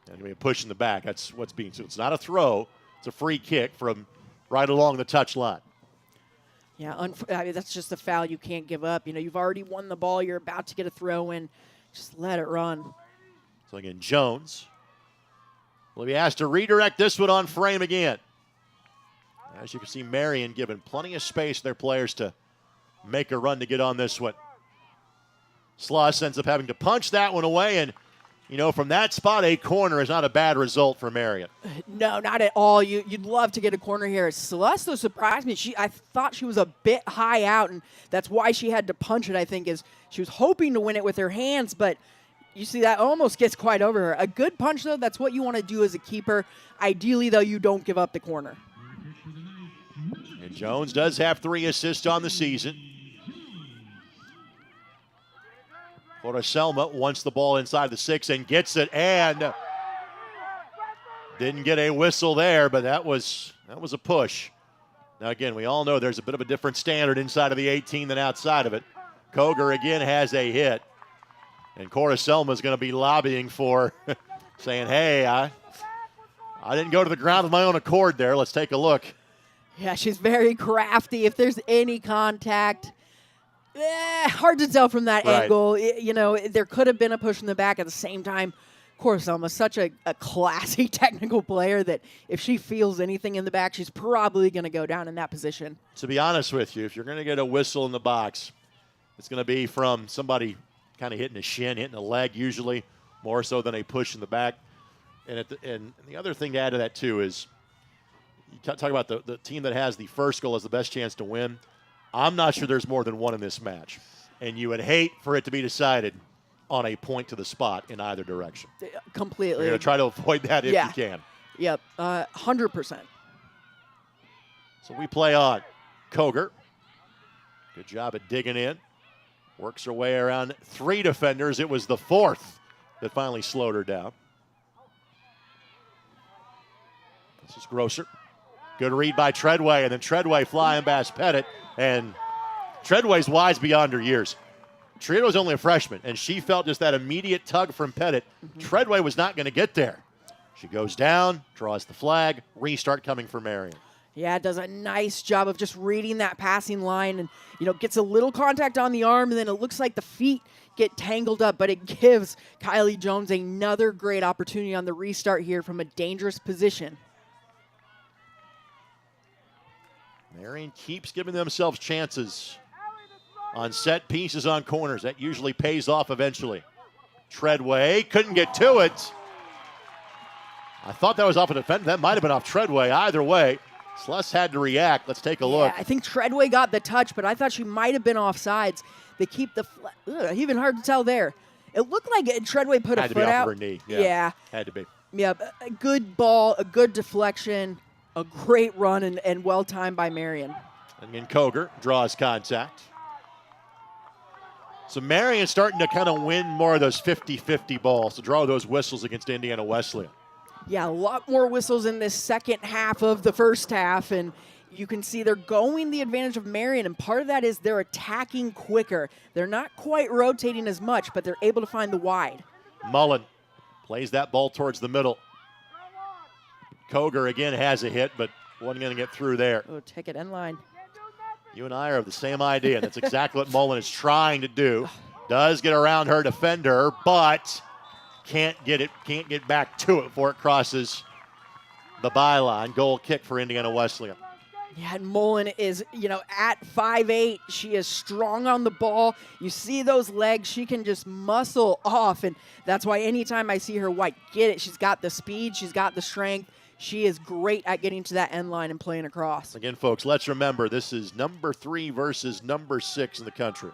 And going to be a push in the back. That's what's being said. It's not a throw. It's a free kick from right along the touchline. Yeah, that's just a foul you can't give up. You've already won the ball. You're about to get a throw in. Just let it run. So again, Jones will be asked to redirect this one on frame again. As you can see, Marian giving plenty of space to their players to make a run to get on this one. Sluss ends up having to punch that one away, and from that spot, a corner is not a bad result for Marian. No, not at all. You'd love to get a corner here. Celeste, though, surprised me. I thought she was a bit high out, and that's why she had to punch it, I think, is she was hoping to win it with her hands, but you see that almost gets quite over her. A good punch, though, that's what you want to do as a keeper. Ideally, though, you don't give up the corner. And Jones does have 3 assists on the season. Selma wants the ball inside the 6 and gets it, and didn't get a whistle there, but that was a push. Now again, we all know there's a bit of a different standard inside of the 18 than outside of it. Koger again has a hit, and Cora Selma is going to be lobbying for, saying, "Hey, I didn't go to the ground of my own accord there. Let's take a look." Yeah, she's very crafty. If there's any contact, hard to tell from that angle. There could have been a push in the back. At the same time, Cora Selma is such a classy technical player that if she feels anything in the back, she's probably going to go down in that position. To be honest with you, if you're going to get a whistle in the box, it's going to be from somebody kind of hitting a shin, hitting a leg, usually more so than a push in the back. And the other thing to add to that, too, is you talk about the team that has the first goal has the best chance to win. I'm not sure there's more than one in this match. And you would hate for it to be decided on a point to the spot in either direction. Completely. You're going to try to avoid that if you can. Yep, 100%. So we play on. Koger. Good job at digging in. Works her way around 3 defenders. It was the 4th that finally slowed her down. This is Grosser. Good read by Treadway, and then Treadway flying past Pettit, and Treadway's wise beyond her years. Treadway's only a freshman, and she felt just that immediate tug from Pettit. Treadway was not going to get there. She goes down, draws the flag, restart coming for Marian. Yeah, does a nice job of just reading that passing line and, gets a little contact on the arm, and then it looks like the feet get tangled up, but it gives Kylie Jones another great opportunity on the restart here from a dangerous position. Marian keeps giving themselves chances on set pieces on corners. That usually pays off eventually. Treadway couldn't get to it. I thought that was off a defender. That might have been off Treadway. Either way, Sluss had to react. Let's take a look. I think Treadway got the touch, but I thought she might have been offsides. They keep the even hard to tell there. It looked like Treadway put a foot out. Had to be off of her knee. Yeah. Had to be. Yeah, a good ball, a good deflection. A great run and well-timed by Marian. And then Koger draws contact. So Marian's starting to kind of win more of those 50-50 balls to draw those whistles against Indiana Wesleyan. Yeah, a lot more whistles in this second half of the first half, and you can see they're going the advantage of Marian, and part of that is they're attacking quicker. They're not quite rotating as much, but they're able to find the wide. Mullen plays that ball towards the middle. Koger again has a hit, but wasn't going to get through there. Oh, take it end line. You and I are of the same idea. That's exactly what Mullen is trying to do. Does get around her defender, but can't get back to it before it crosses the byline. Goal kick for Indiana Wesleyan. Yeah, and Mullen is, at 5'8", she is strong on the ball. You see those legs, she can just muscle off, and that's why anytime I see her get it, she's got the speed, she's got the strength. She is great at getting to that end line and playing across. Again, folks, let's remember this is number 3 versus number 6 in the country.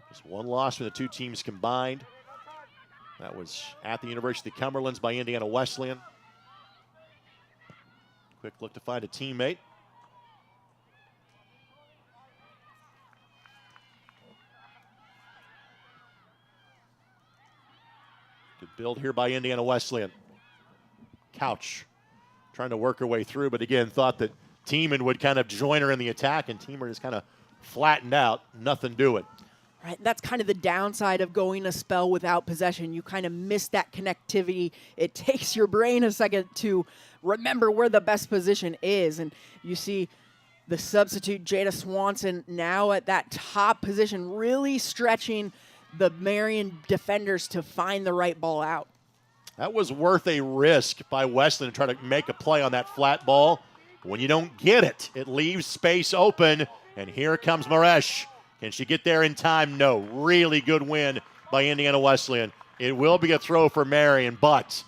Just one loss for the two teams combined. That was at the University of Cumberlands by Indiana Wesleyan. Quick look to find a teammate. Good build here by Indiana Wesleyan. Couch trying to work her way through, but again, thought that Tiemann would kind of join her in the attack, and Tiemann is kind of flattened out, nothing doing. Right, that's kind of the downside of going a spell without possession. You kind of miss that connectivity. It takes your brain a second to remember where the best position is. And you see the substitute, Jada Swanson, now at that top position, really stretching the Marian defenders to find the right ball out. That was worth a risk by Wesleyan to try to make a play on that flat ball. When you don't get it, it leaves space open, and here comes Maresh. Can she get there in time? No. Really good win by Indiana Wesleyan. It will be a throw for Marian, but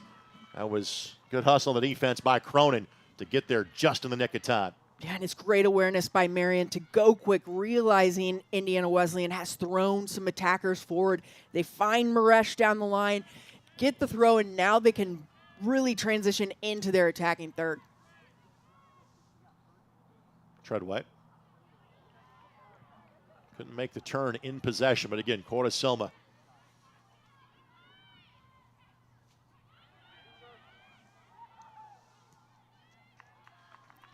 that was good hustle on the defense by Cronin to get there just in the nick of time. Yeah, and it's great awareness by Marian to go quick, realizing Indiana Wesleyan has thrown some attackers forward. They find Maresh down the line, get the throw, and now they can really transition into their attacking third. Treadway. Couldn't make the turn in possession, but again, Cora Silma.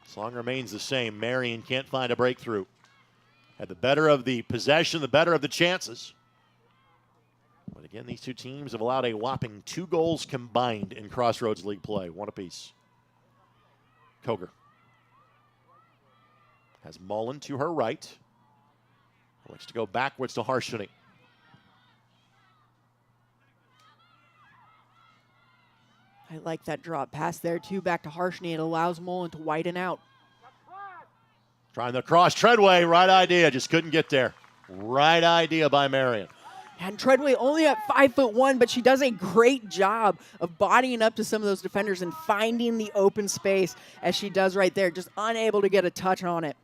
Song remains the same. Marian can't find a breakthrough. Had the better of the possession, the better of the chances. But again, these two teams have allowed a whopping 2 goals combined in Crossroads League play, one apiece. Koger has Mullen to her right. Looks to go backwards to Harshini. I like that drop pass there, too, back to Harshini. It allows Mullen to widen out. Trying the cross. Treadway, right idea, just couldn't get there. Right idea by Marian. And Treadway only at 5'1", but she does a great job of bodying up to some of those defenders and finding the open space as she does right there, just unable to get a touch on it.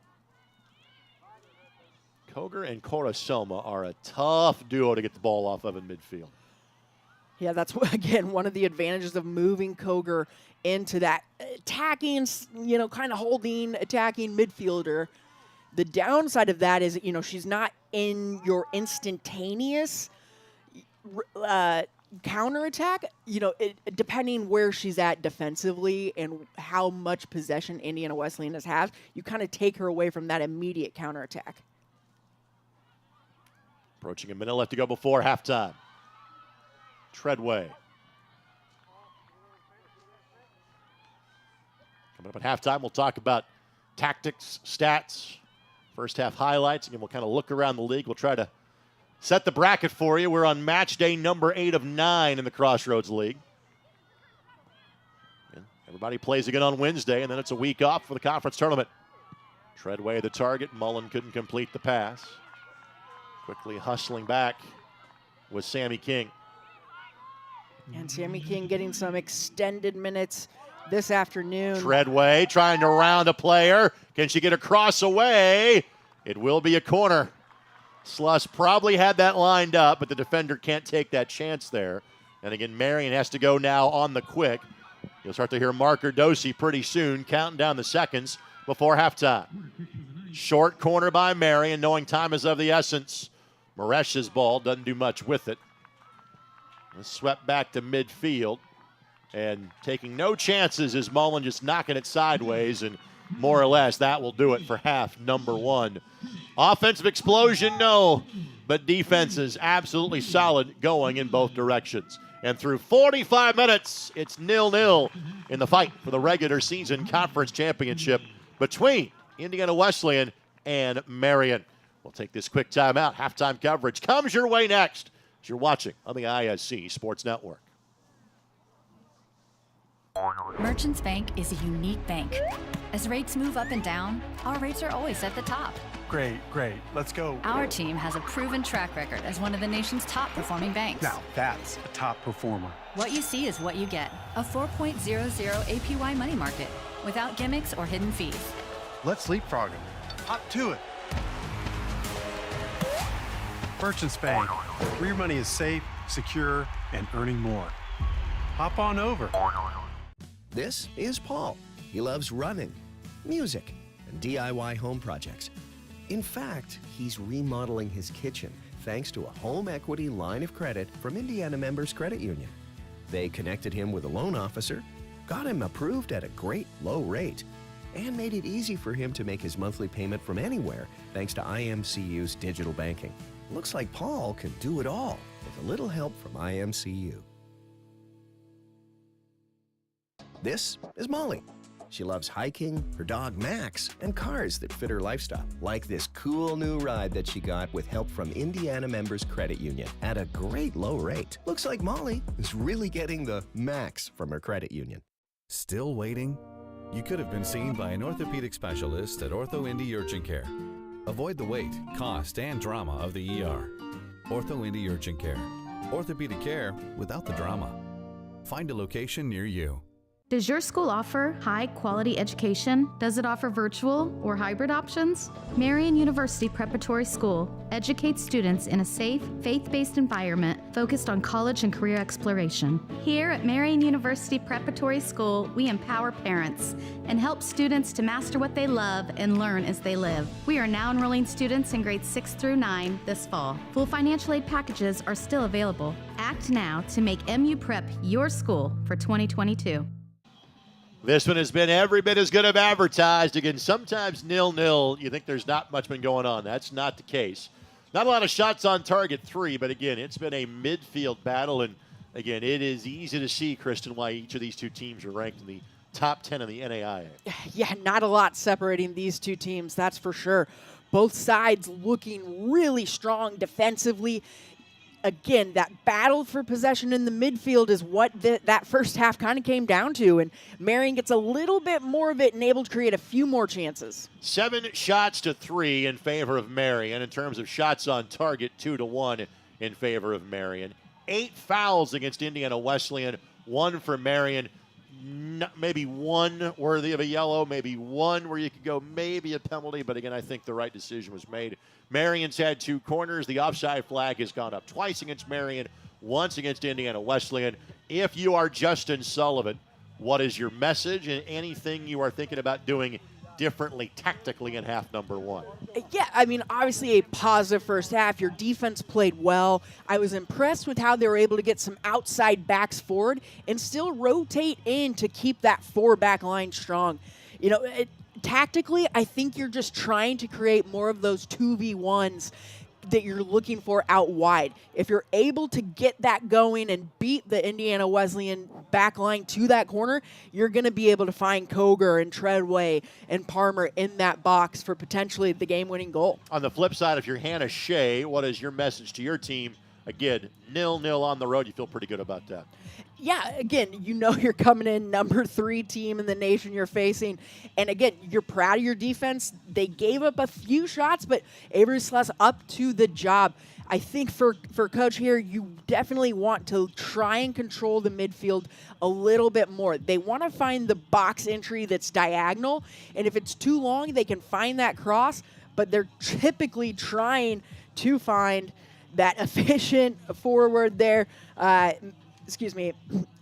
Koger and Cora Silma are a tough duo to get the ball off of in midfield. Yeah, that's, again, one of the advantages of moving Koger into that attacking, kind of holding, attacking midfielder. The downside of that is, she's not in your instantaneous counterattack. Depending where she's at defensively and how much possession Indiana Wesleyan has, you kind of take her away from that immediate counterattack. Approaching a minute left to go before halftime. Treadway. Coming up at halftime, we'll talk about tactics, stats, first half highlights. Again, we'll kind of look around the league. We'll try to set the bracket for you. We're on match day number 8 of 9 in the Crossroads League. And everybody plays again on Wednesday, and then it's a week off for the conference tournament. Treadway the target. Mullen couldn't complete the pass. Quickly hustling back was Sammy King. And Sammy King getting some extended minutes this afternoon. Treadway trying to round a player. Can she get a cross away? It will be a corner. Sluss probably had that lined up, but the defender can't take that chance there. And again, Marian has to go now on the quick. You'll start to hear Mark Erdosi pretty soon, counting down the seconds before halftime. Short corner by Marian, knowing time is of the essence. Maresh's ball doesn't do much with it. Swept back to midfield. And taking no chances is Mullen just knocking it sideways, and more or less that will do it for half number 1. Offensive explosion, no, but defense is absolutely solid going in both directions. And through 45 minutes, it's 0-0 in the fight for the regular season conference championship between Indiana Wesleyan and Marian. We'll take this quick timeout. Halftime coverage comes your way next as you're watching on the ISC Sports Network. Merchants Bank is a unique bank. As rates move up and down, our rates are always at the top. Great. Let's go. Our team has a proven track record as one of the nation's top performing banks. Now, that's a top performer. What you see is what you get. A 4.00 APY money market without gimmicks or hidden fees. Let's leapfrog him. Hop to it. Merchants Bank, where your money is safe, secure, and earning more. Hop on over. This is Paul. He loves running, music, and DIY home projects. In fact, he's remodeling his kitchen thanks to a home equity line of credit from Indiana Members Credit Union. They connected him with a loan officer, got him approved at a great low rate, and made it easy for him to make his monthly payment from anywhere thanks to IMCU's digital banking. Looks like Paul can do it all with a little help from IMCU. This is Molly. She loves hiking, her dog Max, and cars that fit her lifestyle, like this cool new ride that she got with help from Indiana Members Credit Union at a great low rate. Looks like Molly is really getting the max from her credit union. Still waiting? You could have been seen by an orthopedic specialist at Ortho Indy Urgent Care. Avoid the wait, cost, and drama of the ER. Ortho Indy Urgent Care. Orthopedic care without the drama. Find a location near you. Does your school offer high-quality education? Does it offer virtual or hybrid options? Marian University Preparatory School educates students in a safe, faith-based environment focused on college and career exploration. Here at Marian University Preparatory School, we empower parents and help students to master what they love and learn as they live. We are now enrolling students in grades 6 through 9 this fall. Full financial aid packages are still available. Act now to make MU Prep your school for 2022. This one has been every bit as good as advertised. Again, sometimes 0-0. You think there's not much been going on. That's not the case. Not a lot of shots on target 3, but again, it's been a midfield battle. And again, it is easy to see, Kristen, why each of these two teams are ranked in the top 10 in the NAIA. Yeah, not a lot separating these two teams, that's for sure. Both sides looking really strong defensively. Again, that battle for possession in the midfield is what that first half kind of came down to, and Marian gets a little bit more of it and able to create a few more chances. 7 shots to 3 in favor of Marian. In terms of shots on target, 2-1 in favor of Marian. 8 fouls against Indiana Wesleyan, 1 for Marian. Maybe 1 worthy of a yellow, maybe 1 where you could go maybe a penalty, but again, I think the right decision was made. Marian's had 2 corners. The offside flag has gone up twice against Marian, once against Indiana Wesleyan. If you are Justin Sullivan, what is your message and anything you are thinking about doing differently tactically in half number 1? Yeah, I mean, obviously a positive first half. Your defense played well. I was impressed with how they were able to get some outside backs forward and still rotate in to keep that 4-back line strong. You know, tactically, I think you're just trying to create more of those 2v1s that you're looking for out wide. If you're able to get that going and beat the Indiana Wesleyan back line to that corner, you're going to be able to find Koger and Treadway and Palmer in that box for potentially the game-winning goal. On the flip side, if you're Hannah Shea, what is your message to your team? Again, 0-0 on the road. You feel pretty good about that. Yeah, again, you know you're coming in number 3 team in the nation you're facing. And again, you're proud of your defense. They gave up a few shots, but Avery Celeste up to the job. I think for Coach here, you definitely want to try and control the midfield a little bit more. They want to find the box entry that's diagonal, and if it's too long, they can find that cross, but they're typically trying to find that efficient forward there.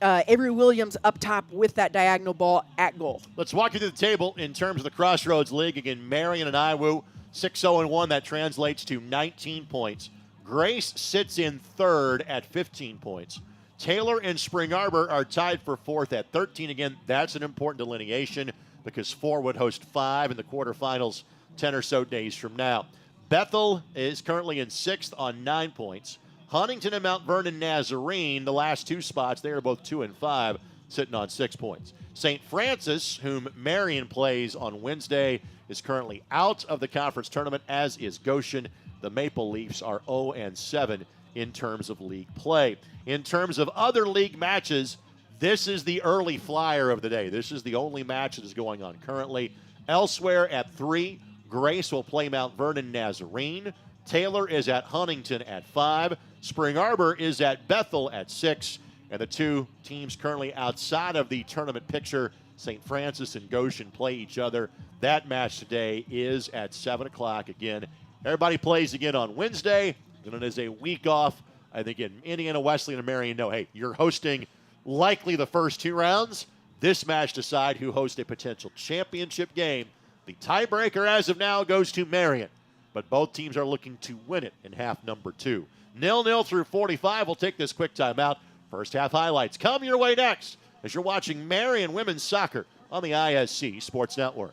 Avery Williams up top with that diagonal ball at goal. Let's walk you through the table in terms of the Crossroads League. Again, Marian and IWU 6-0-1. That translates to 19 points. Grace sits in 3rd at 15 points. Taylor and Spring Arbor are tied for 4th at 13. Again, that's an important delineation because 4 would host 5 in the quarterfinals 10 or so days from now. Bethel is currently in 6th on 9 points. Huntington and Mount Vernon Nazarene, the last 2 spots, they are both 2 and 5, sitting on 6 points. St. Francis, whom Marian plays on Wednesday, is currently out of the conference tournament, as is Goshen. The Maple Leafs are 0-7 in terms of league play. In terms of other league matches, this is the early flyer of the day. This is the only match that is going on currently. Elsewhere at 3, Grace will play Mount Vernon Nazarene. Taylor is at Huntington at 5. Spring Arbor is at Bethel at 6. And the two teams currently outside of the tournament picture, St. Francis and Goshen, play each other. That match today is at 7 o'clock again. Everybody plays again on Wednesday, and it is a week off. I think in Indiana, Wesleyan, and Marian know, hey, you're hosting likely the first 2 rounds. This match decide who hosts a potential championship game. The tiebreaker as of now goes to Marian, but both teams are looking to win it in half number 2. 0-0 through 45. We'll take this quick timeout. First half highlights come your way next as you're watching Marian women's soccer on the ISC Sports Network.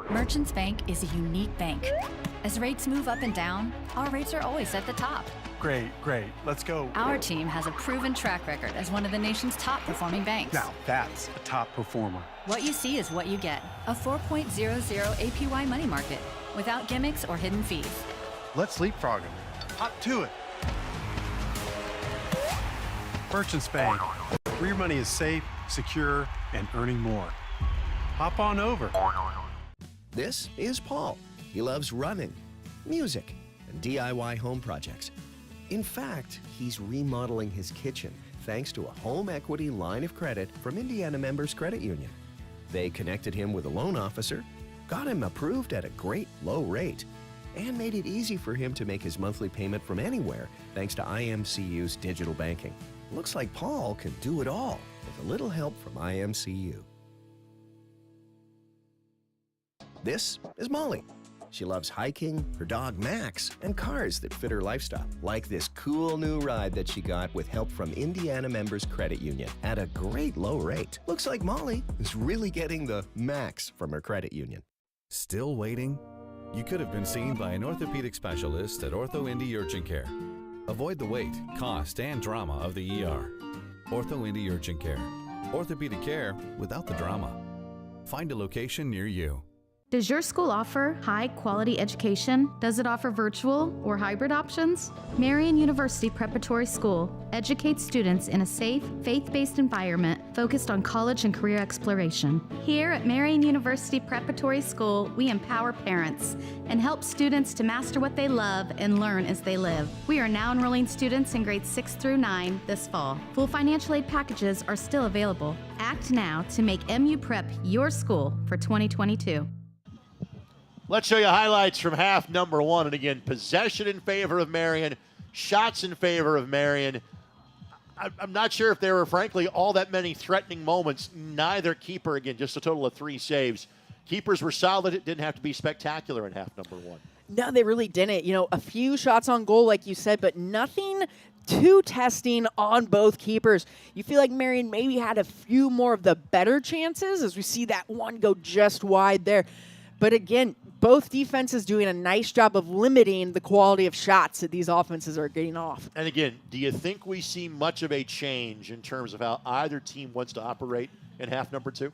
Merchants Bank is a unique bank. As rates move up and down, our rates are always at the top. Great. Let's go. Our team has a proven track record as one of the nation's top performing banks. Now, that's a top performer. What you see is what you get. A 4.00 APY money market without gimmicks or hidden fees. Let's leapfrog him. Hop to it. Merchants Bank, where your money is safe, secure, and earning more. Hop on over. This is Paul. He loves running, music, and DIY home projects. In fact, he's remodeling his kitchen thanks to a home equity line of credit from Indiana Members Credit Union. They connected him with a loan officer, got him approved at a great low rate, and made it easy for him to make his monthly payment from anywhere thanks to IMCU's digital banking. Looks like Paul can do it all with a little help from IMCU. This is Molly. She loves hiking, her dog Max, and cars that fit her lifestyle, like this cool new ride that she got with help from Indiana Members Credit Union at a great low rate. Looks like Molly is really getting the max from her credit union. Still waiting? You could have been seen by an orthopedic specialist at Ortho Indy Urgent Care. Avoid the wait, cost, and drama of the ER. Ortho Indy Urgent Care. Orthopedic care without the drama. Find a location near you. Does your school offer high-quality education? Does it offer virtual or hybrid options? Marian University Preparatory School educates students in a safe, faith-based environment focused on college and career exploration. Here at Marian University Preparatory School, we empower parents and help students to master what they love and learn as they live. We are now enrolling students in grades 6 through 9 this fall. Full financial aid packages are still available. Act now to make MU Prep your school for 2022. Let's show you highlights from half number 1. And again, possession in favor of Marian, shots in favor of Marian. I'm not sure if there were, frankly, all that many threatening moments. Neither keeper, again, just a total of 3 saves. Keepers were solid. It didn't have to be spectacular in half number 1. No, they really didn't. You know, a few shots on goal, like you said, but nothing too testing on both keepers. You feel like Marian maybe had a few more of the better chances as we see that one go just wide there. But again, both defenses doing a nice job of limiting the quality of shots that these offenses are getting off. And again, do you think we see much of a change in terms of how either team wants to operate in half number 2?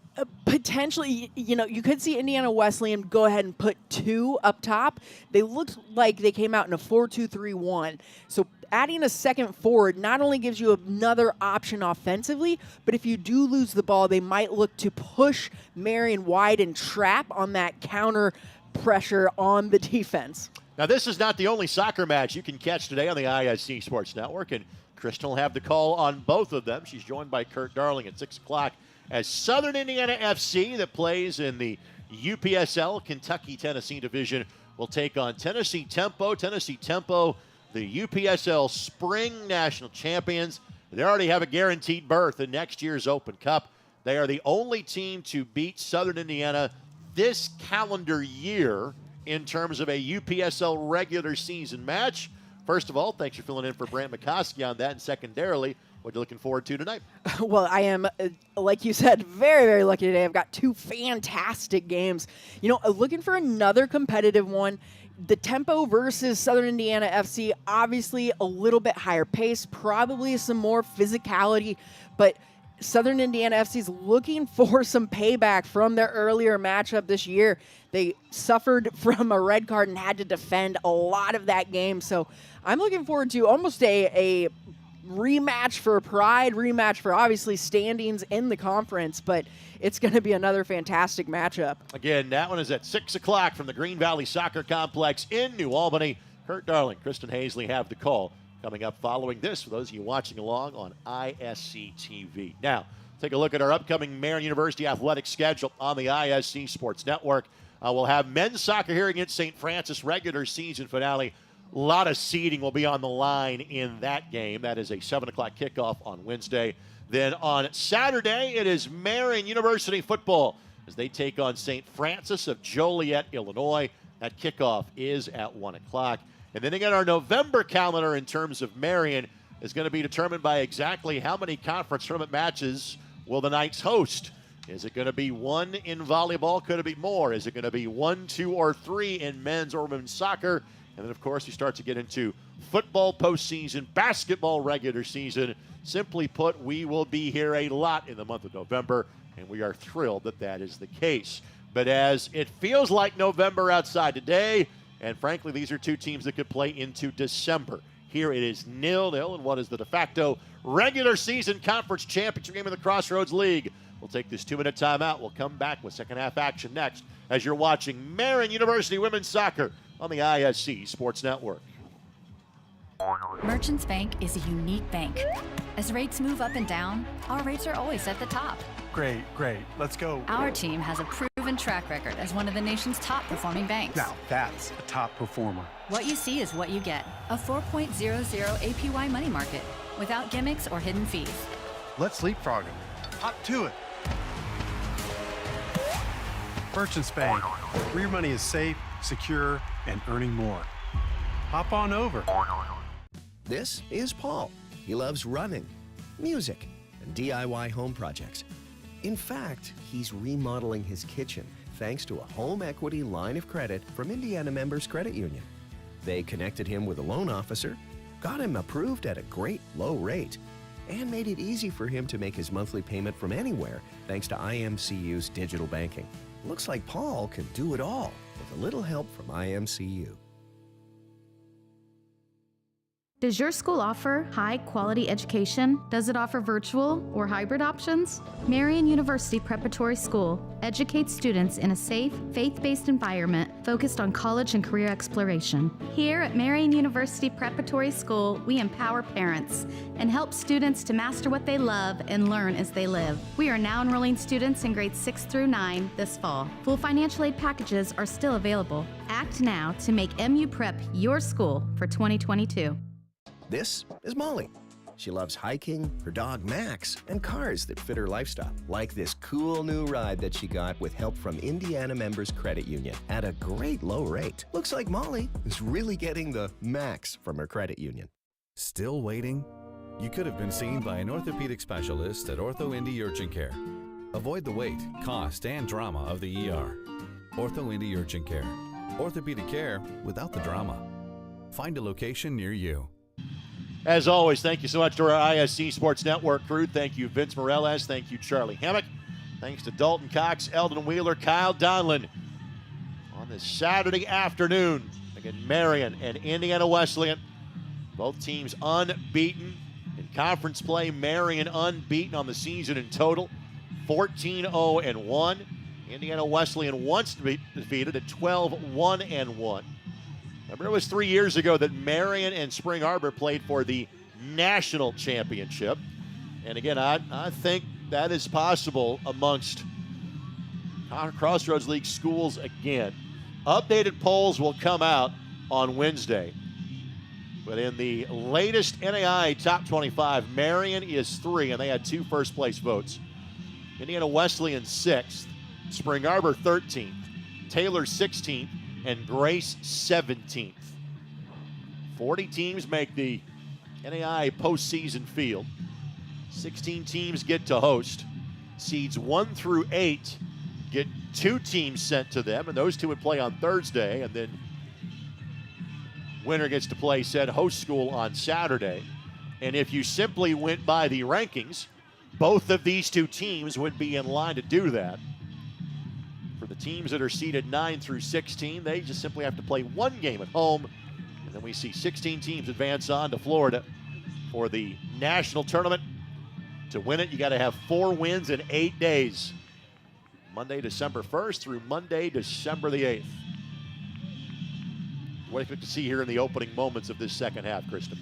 Potentially, you know, you could see Indiana Wesleyan go ahead and put 2 up top. They looked like they came out in a 4-2-3-1. So adding a second forward not only gives you another option offensively, but if you do lose the ball, they might look to push Marian wide and trap on that counter pressure on the defense. Now, this is not the only soccer match you can catch today on the ISC Sports Network, and Kristen will have the call on both of them. She's joined by Kurt Darling at 6 o'clock as Southern Indiana FC, that plays in the UPSL Kentucky-Tennessee division, will take on Tennessee Tempo. Tennessee Tempo, the UPSL Spring National Champions. They already have a guaranteed berth in next year's Open Cup. They are the only team to beat Southern Indiana this calendar year in terms of a UPSL regular season match. First of all, thanks for filling in for Brant McCoskey on that. And secondarily, what are you looking forward to tonight? Well, I am, like you said, very, very lucky today. I've got 2 fantastic games. You know, looking for another competitive one. The Tempo versus Southern Indiana FC, obviously a little bit higher pace, probably some more physicality, but Southern Indiana FC is looking for some payback from their earlier matchup this year. They suffered from a red card and had to defend a lot of that game. So I'm looking forward to almost a rematch for pride, rematch for obviously standings in the conference, but it's going to be another fantastic matchup. Again, that one is at 6 o'clock from the Green Valley Soccer Complex in New Albany. Kurt Darling, Kristen Hazley have the call coming up following this for those of you watching along on ISC TV. Now, take a look at our upcoming Marian University athletic schedule on the ISC Sports Network. We'll have men's soccer here against St. Francis regular season finale. A lot of seeding will be on the line in that game. That is a 7 o'clock kickoff on Wednesday. Then on Saturday, it is Marian University football as they take on St. Francis of Joliet, Illinois. That kickoff is at 1 o'clock. And then again, our November calendar in terms of Marian is going to be determined by exactly how many conference tournament matches will the Knights host. Is it going to be one in volleyball? Could it be more? Is it going to be 1, 2, or 3 in men's or women's soccer? And then, of course, you start to get into football postseason, basketball regular season. Simply put, we will be here a lot in the month of November, and we are thrilled that that is the case. But as it feels like November outside today, and frankly, these are two teams that could play into December. Here it is 0-0, and what is the de facto regular season conference championship game in the Crossroads League. We'll take this 2-minute timeout. We'll come back with second half action next as you're watching Marian University women's soccer on the ISC Sports Network. Merchants Bank is a unique bank. As rates move up and down, our rates are always at the top. Great, great. Let's go. Our team has a proven track record as one of the nation's top performing banks. Now, that's a top performer. What you see is what you get. A 4.00 APY money market without gimmicks or hidden fees. Let's leapfrog him. Hop to it. Merchants Bank, where your money is safe, secure, and earning more. Hop on over. This is Paul. He loves running, music, and DIY home projects. In fact, he's remodeling his kitchen thanks to a home equity line of credit from Indiana Members Credit Union. They connected him with a loan officer, got him approved at a great low rate, and made it easy for him to make his monthly payment from anywhere thanks to IMCU's digital banking. Looks like Paul can do it all with a little help from IMCU. Does your school offer high-quality education? Does it offer virtual or hybrid options? Marian University Preparatory School educates students in a safe, faith-based environment focused on college and career exploration. Here at Marian University Preparatory School, we empower parents and help students to master what they love and learn as they live. We are now enrolling students in grades 6 through 9 this fall. Full financial aid packages are still available. Act now to make MU Prep your school for 2022. This is Molly. She loves hiking, her dog Max, and cars that fit her lifestyle, like this cool new ride that she got with help from Indiana Members Credit Union at a great low rate. Looks like Molly is really getting the max from her credit union. Still waiting? You could have been seen by an orthopedic specialist at Ortho Indy Urgent Care. Avoid the wait, cost, and drama of the ER. Ortho Indy Urgent Care. Orthopedic care without the drama. Find a location near you. As always, thank you so much to our ISC Sports Network crew. Thank you, Vince Morales. Thank you, Charlie Hammock. Thanks to Dalton Cox, Eldon Wheeler, Kyle Donlin. On this Saturday afternoon, again, Marian and Indiana Wesleyan. Both teams unbeaten in conference play. Marian unbeaten on the season in total, 14-0-1. Indiana Wesleyan once defeated at 12-1-1. Remember, it was 3 years ago that Marian and Spring Arbor played for the national championship. And again, I think that is possible amongst Crossroads League schools again. Updated polls will come out on Wednesday. But in the latest NAIA Top 25, Marian is 3, and they had 2 first-place votes. Indiana Wesleyan 6th, Spring Arbor 13th, Taylor 16th, and Grace 17th. 40 teams make the NAIA postseason field. 16 teams get to host. Seeds 1 through 8 get 2 teams sent to them, and those 2 would play on Thursday, and then winner gets to play said host school on Saturday. And if you simply went by the rankings, both of these two teams would be in line to do that. For the teams that are seeded 9 through 16, they just simply have to play one game at home. And then we see 16 teams advance on to Florida for the national tournament. To win it, you got to have 4 wins in 8 days. Monday, December 1st through Monday, December the 8th. What do you expect to see here in the opening moments of this second half, Kristen?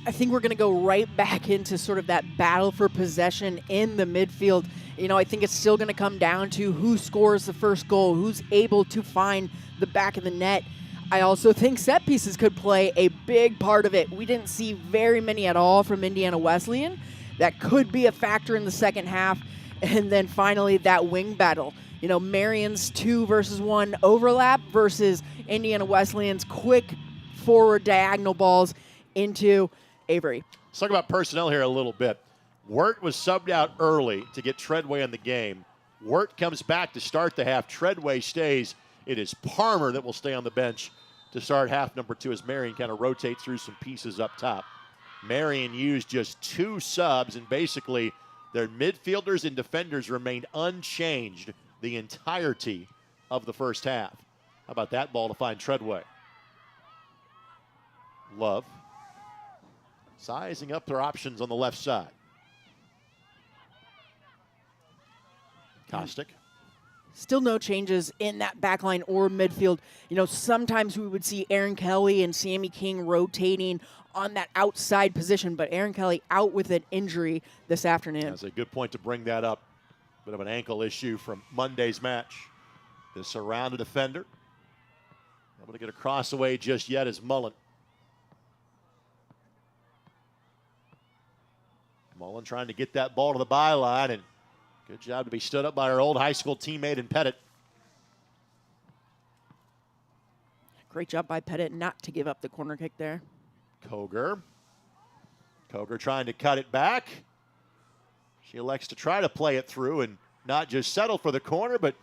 I think we're going to go right back into sort of that battle for possession in the midfield. You know, I think it's still going to come down to who scores the first goal, who's able to find the back of the net. I also think set pieces could play a big part of it. We didn't see very many at all from Indiana Wesleyan. That could be a factor in the second half. And then finally, that wing battle. You know, Marian's 2 versus 1 overlap versus Indiana Wesleyan's quick forward diagonal balls into Avery. Let's talk about personnel here a little bit. Wirt was subbed out early to get Treadway in the game. Wirt comes back to start the half. Treadway stays. It is Palmer that will stay on the bench to start half number 2 as Marian kind of rotates through some pieces up top. Marian used just 2 subs, and basically their midfielders and defenders remained unchanged the entirety of the first half. How about that ball to find Treadway? Love sizing up their options on the left side. Kostick. Still no changes in that back line or midfield. You know, sometimes we would see Aaron Kelly and Sammy King rotating on that outside position, but Aaron Kelly out with an injury this afternoon. That's a good point to bring that up. Bit of an ankle issue from Monday's match. The surrounded defender. Able to get a cross away just yet is Mullen. Mullen trying to get that ball to the byline, and good job to be stood up by our old high school teammate in Pettit. Great job by Pettit not to give up the corner kick there. Koger trying to cut it back. She elects to try to play it through and not just settle for the corner, but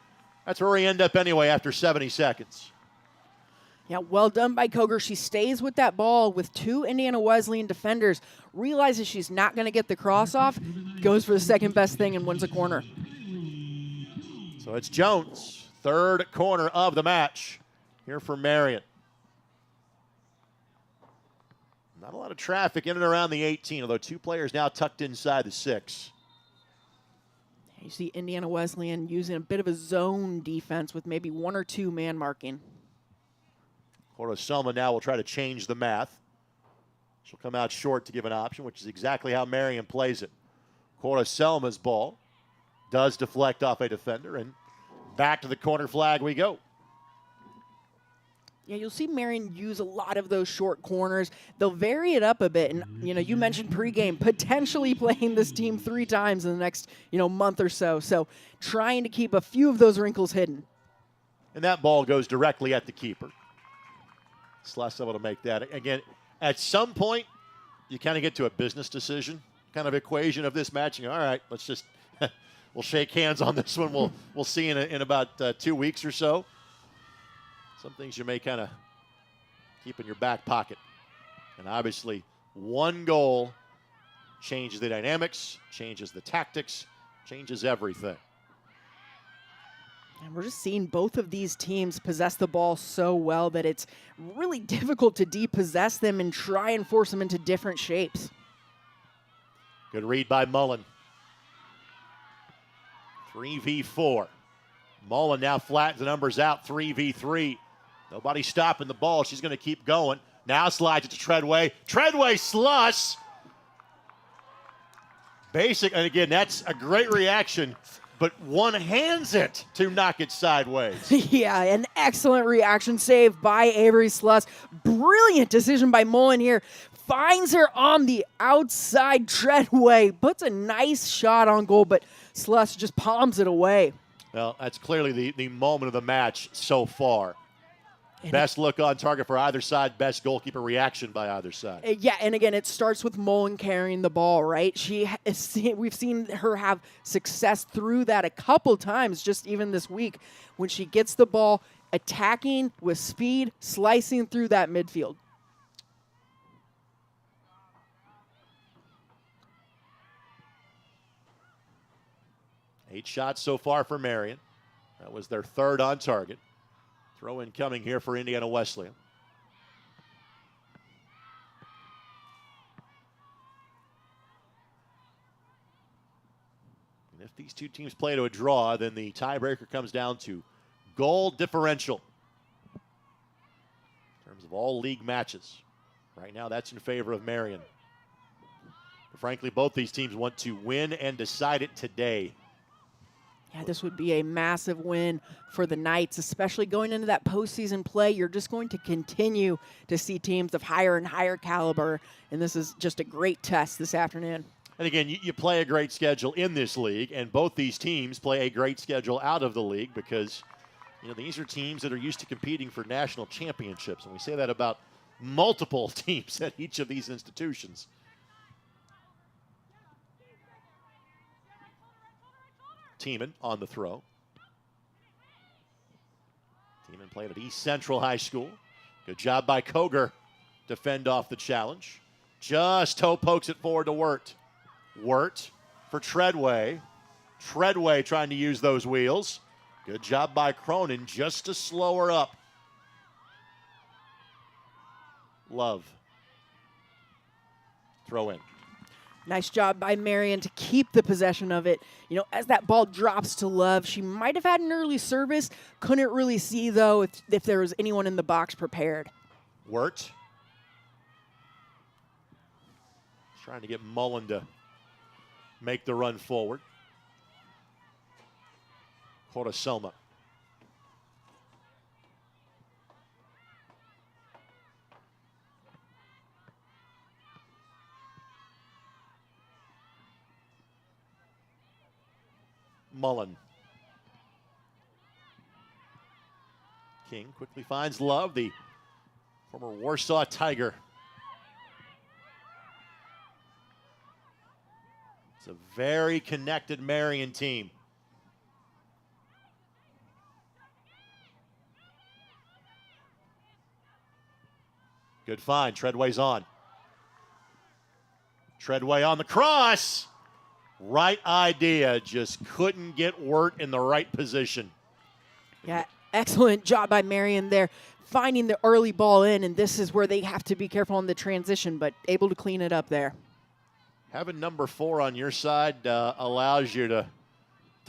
that's where we end up anyway after 70 seconds. Yeah, well done by Koger. She stays with that ball with 2 Indiana Wesleyan defenders, realizes she's not going to get the cross off, goes for the second best thing and wins a corner. So it's Jones, third corner of the match here for Marian. Not a lot of traffic in and around the 18, although 2 players now tucked inside the 6. You see Indiana Wesleyan using a bit of a zone defense with maybe 1 or 2 man marking. Selma now will try to change the math. She'll come out short to give an option, which is exactly how Marian plays it. Selma's ball does deflect off a defender, and back to the corner flag we go. Yeah, you'll see Marian use a lot of those short corners. They'll vary it up a bit. And, you know, you mentioned pregame, potentially playing this team 3 times in the next, month or so. So trying to keep a few of those wrinkles hidden. And that ball goes directly at the keeper. Sluss able to make that. Again, at some point, you kind of get to a business decision kind of equation of this matching. All right, let's just, we'll shake hands on this one. We'll see in about 2 weeks or so. Some things you may kind of keep in your back pocket. And obviously, 1 goal changes the dynamics, changes the tactics, changes everything. And we're just seeing both of these teams possess the ball so well that it's really difficult to depossess them and try and force them into different shapes. Good read by Mullen. 3v4. Mullen now flattens the numbers out, 3v3. Nobody stopping the ball. She's going to keep going. Now slides it to Treadway. Treadway slush. Basic, and again, that's a great reaction, but one hands it to knock it sideways. Yeah, an excellent reaction save by Avery Sluss. Brilliant decision by Mullen here. Finds her on the outside. Treadway puts a nice shot on goal, but Sluss just palms it away. Well, that's clearly the moment of the match so far. Best look on target for either side, best goalkeeper reaction by either side. Yeah, and again, it starts with Mullen carrying the ball, right? We've seen her have success through that a couple times just even this week when she gets the ball, attacking with speed, slicing through that midfield. 8 shots so far for Marian. That was their 3rd on target. Throw in coming here for Indiana Wesleyan. And if these two teams play to a draw, then the tiebreaker comes down to goal differential. In terms of all league matches. Right now, that's in favor of Marian. But frankly, both these teams want to win and decide it today. Yeah, this would be a massive win for the Knights, especially going into that postseason play. You're just going to continue to see teams of higher and higher caliber, and this is just a great test this afternoon. And again, you play a great schedule in this league, and both these teams play a great schedule out of the league because, these are teams that are used to competing for national championships, and we say that about multiple teams at each of these institutions. Tiemann on the throw. Tiemann played at East Central High School. Good job by Koger to fend off the challenge. Just toe pokes it forward to Wirt. Wirt for Treadway. Treadway trying to use those wheels. Good job by Cronin just to slow her up. Love. Throw in. Nice job by Marian to keep the possession of it. As that ball drops to Love, she might have had an early service. Couldn't really see, though, if there was anyone in the box prepared. Wirt. Trying to get Mullen to make the run forward. Cortosoma. Mullen. King quickly finds Love, the former Warsaw Tiger. It's a very connected Marian team. Good find. Treadway's on. Treadway on the cross. Right idea, just couldn't get Wirt in the right position. Yeah, excellent job by Marian there, finding the early ball in, and this is where they have to be careful on the transition, but able to clean it up there. Having number 4 on your side allows you to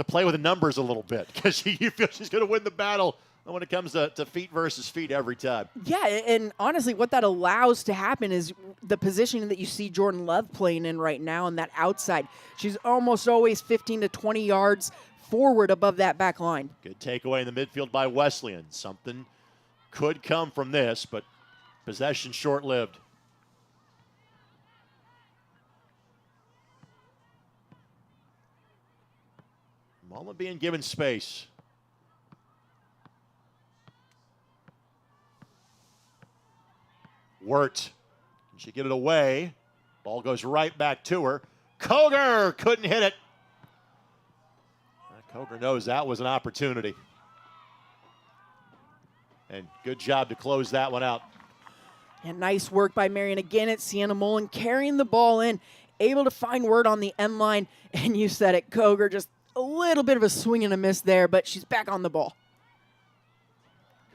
play with the numbers a little bit because you feel she's going to win the battle when it comes to feet versus feet every time. Yeah, and honestly, what that allows to happen is the positioning that you see Jordan Love playing in right now on that outside. She's almost always 15 to 20 yards forward above that back line. Good takeaway in the midfield by Wesleyan. Something could come from this, but possession short-lived. Mullen being given space. Wirt. Can she get it away? Ball goes right back to her. Koger couldn't hit it. Koger knows that was an opportunity. And good job to close that one out. And nice work by Marian again at Sienna Mullen, carrying the ball in, able to find Wirt on the end line. And you said it, Koger, just a little bit of a swing and a miss there, but she's back on the ball.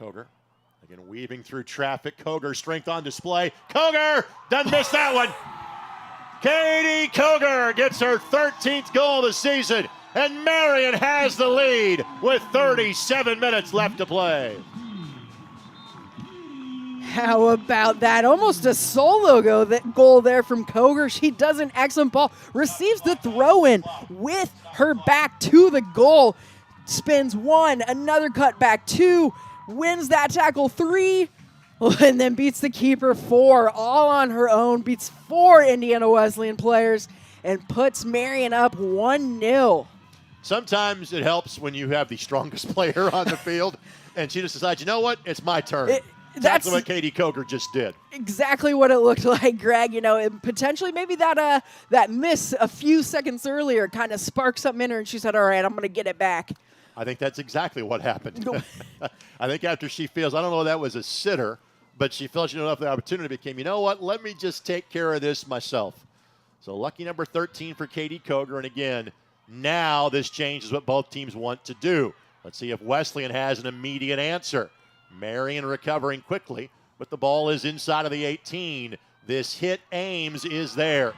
Koger. Again, weaving through traffic. Koger, strength on display. Koger doesn't miss that one. Katie Koger gets her 13th goal of the season, and Marian has the lead with 37 minutes left to play. How about that? Almost a solo goal there from Koger. She does an excellent ball, receives the throw-in with her back to the goal, spins 1, another cut back 2, wins that tackle 3, and then beats the keeper 4, all on her own, beats 4 Indiana Wesleyan players, and puts Marian up 1-0. Sometimes it helps when you have the strongest player on the field, and she just decides, you know what, it's my turn. That's what Katie Koger just did. Exactly what it looked like, Greg. Potentially maybe that miss a few seconds earlier kind of sparked something in her, and she said, all right, I'm going to get it back. I think that's exactly what happened. I think after she feels, I don't know if that was a sitter, but she felt she didn't know if the opportunity became, you know what, let me just take care of this myself. So lucky number 13 for Katie Koger, and again, Now this changes what both teams want to do. Let's see if Wesleyan has an immediate answer. Marian recovering quickly, but the ball is inside of the 18. This hit Ames is there.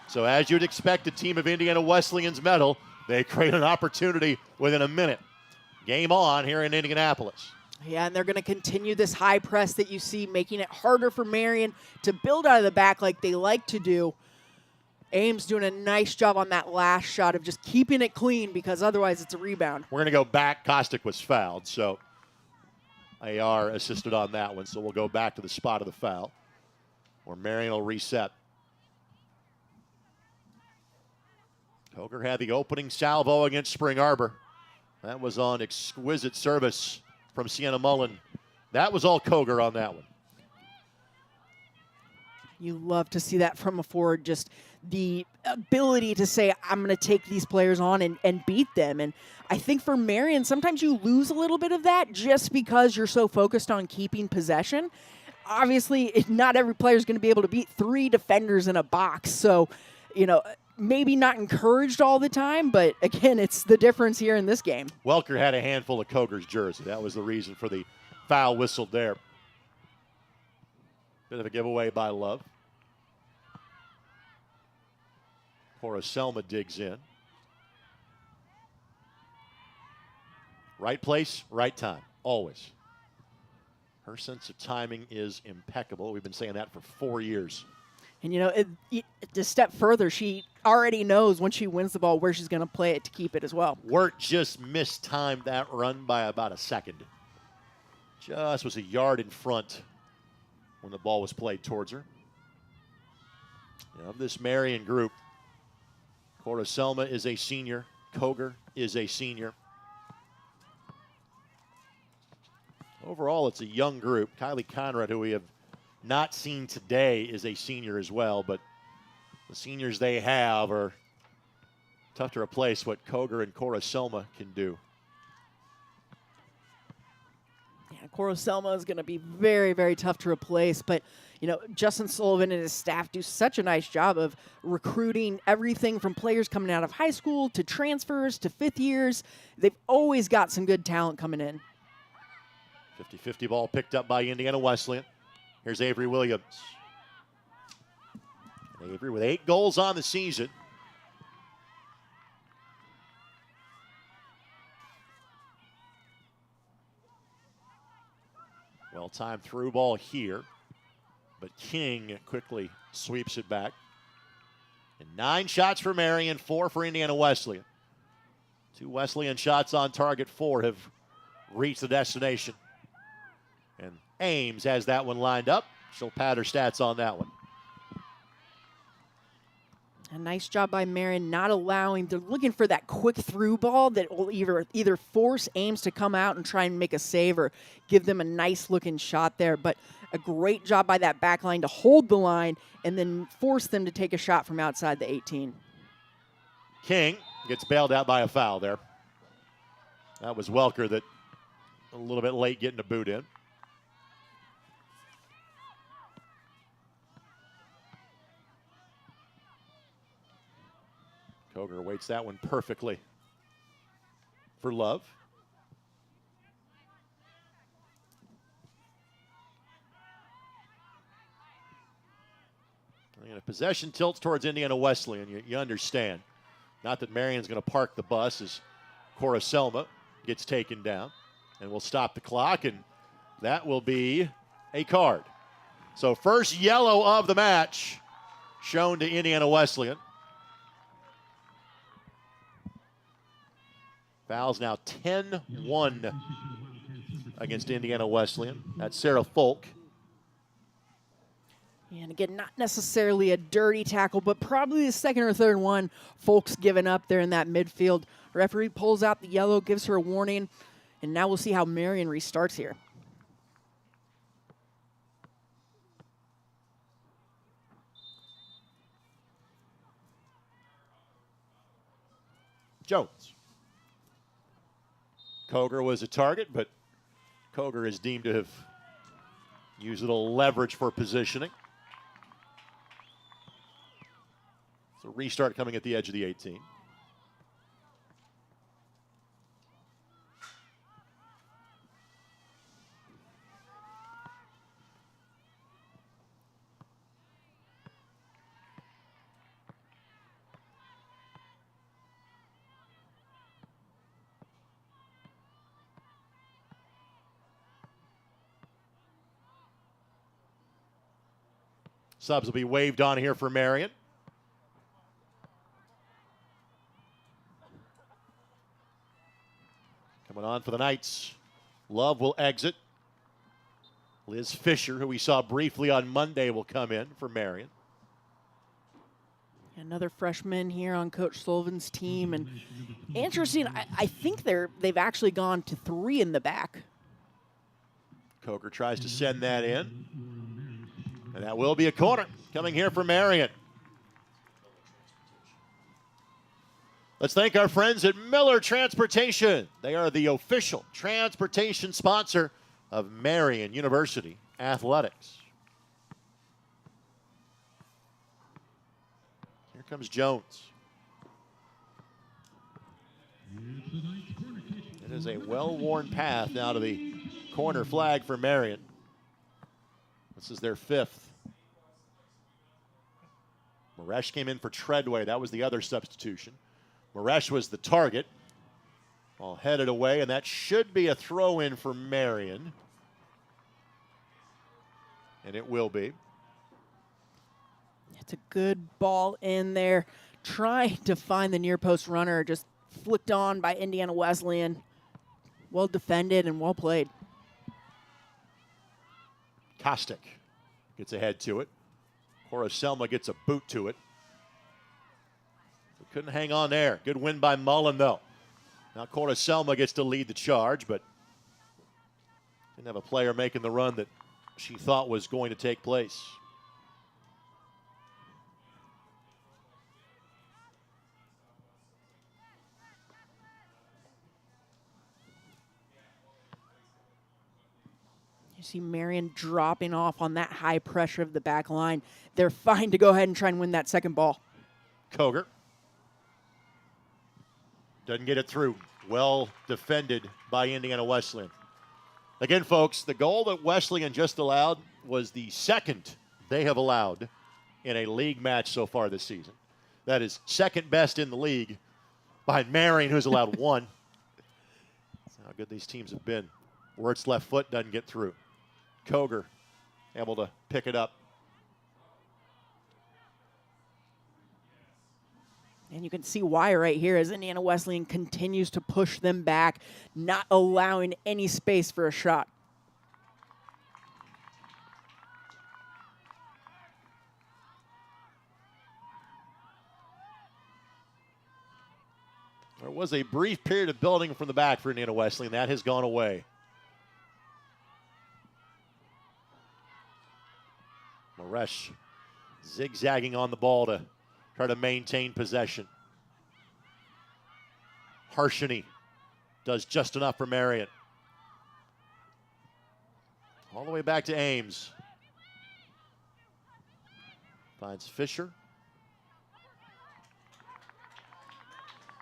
So as you'd expect a team of Indiana Wesleyan's medal, they create an opportunity within a minute. Game on here in Indianapolis. Yeah, and they're going to continue this high press that you see, making it harder for Marian to build out of the back like they like to do. Ames doing a nice job on that last shot of just keeping it clean because otherwise it's a rebound. We're going to go back. Kostick was fouled, so AR assisted on that one. So we'll go back to the spot of the foul where Marian will reset. Coger had the opening salvo against Spring Arbor. That was on exquisite service from Sienna Mullen. That was all Coger on that one. You love to see that from a forward, just the ability to say, I'm going to take these players on and beat them. And I think for Marian, sometimes you lose a little bit of that just because you're so focused on keeping possession. Obviously, not every player is going to be able to beat 3 defenders in a box. So, maybe not encouraged all the time, but again, it's the difference here in this game. Welker had a handful of Coger's jersey. That was the reason for the foul whistled there. Bit of a giveaway by Love. Selma digs in. Right place, right time, always. Her sense of timing is impeccable. We've been saying that for 4 years. And, to step further, she already knows when she wins the ball where she's going to play it to keep it as well. Wirt just mistimed that run by about a second. Just was a yard in front when the ball was played towards her. Of this Marian group, Selma is a senior. Coger is a senior. Overall, it's a young group. Kylie Conrad, who we have not seen today, is a senior as well, but the seniors they have are tough to replace what Coger and Selma can do. Yeah, Selma is going to be very, very tough to replace, but Justin Sullivan and his staff do such a nice job of recruiting everything from players coming out of high school to transfers to fifth years. They've always got some good talent coming in. 50-50 ball picked up by Indiana Wesleyan. Here's Avery Williams. Avery with 8 goals on the season. Well-timed through ball here, but King quickly sweeps it back. And 9 shots for Marian, 4 for Indiana Wesleyan. 2 Wesleyan shots on target, 4 have reached the destination. And Ames has that one lined up. She'll pad her stats on that one. A nice job by Marian, not allowing, they're looking for that quick through ball that will either force Ames to come out and try and make a save or give them a nice looking shot there. But a great job by that back line to hold the line and then force them to take a shot from outside the 18. King gets bailed out by a foul there. That was Welker that a little bit late getting a boot in. Coger waits that one perfectly for Love. And if possession tilts towards Indiana Wesleyan, you understand. Not that Marian's going to park the bus as Selma gets taken down. And we'll stop the clock, and that will be a card. So first yellow of the match shown to Indiana Wesleyan. Fouls now 10-1 against Indiana Wesleyan. That's Sarah Folk. And again, not necessarily a dirty tackle, but probably the second or third one. Folk's given up there in that midfield. Referee pulls out the yellow, gives her a warning, and now we'll see how Marian restarts here. Jones. Coger was a target, but Coger is deemed to have used a little leverage for positioning. So restart coming at the edge of the 18. Subs will be waved on here for Marian. Coming on for the Knights. Love will exit. Liz Fisher, who we saw briefly on Monday, will come in for Marian. Another freshman here on Coach Sullivan's team. And interesting, I think they've actually gone to 3 in the back. Coker tries to send that in. And that will be a corner coming here for Marian. Let's thank our friends at Miller Transportation. They are the official transportation sponsor of Marian University Athletics. Here comes Jones. It is a well-worn path now to the corner flag for Marian. This is their 5th. Maresh came in for Treadway. That was the other substitution. Maresh was the target. All headed away, and that should be a throw-in for Marian. And it will be. It's a good ball in there. Trying to find the near post runner. Just flicked on by Indiana Wesleyan. Well defended and well played. Kostick gets ahead to it. Cora Selma gets a boot to it. Couldn't hang on there. Good win by Mullen, though. Now Cora Selma gets to lead the charge, but didn't have a player making the run that she thought was going to take place. See Marian dropping off on that high pressure of the back line. They're fine to go ahead and try and win that second ball. Koger doesn't get it through. Well defended by Indiana Wesleyan. Again, folks, the goal that Wesleyan just allowed was the second they have allowed in a league match so far this season. That is second best in the league behind Marian, who's allowed 1. That's how good these teams have been. Wirt's left foot doesn't get through. Koger able to pick it up. And you can see why right here as Indiana Wesleyan continues to push them back, not allowing any space for a shot. There was a brief period of building from the back for Indiana Wesleyan. That has gone away. Maresh zigzagging on the ball to try to maintain possession. Harshini does just enough for Marian. All the way back to Ames. Finds Fisher.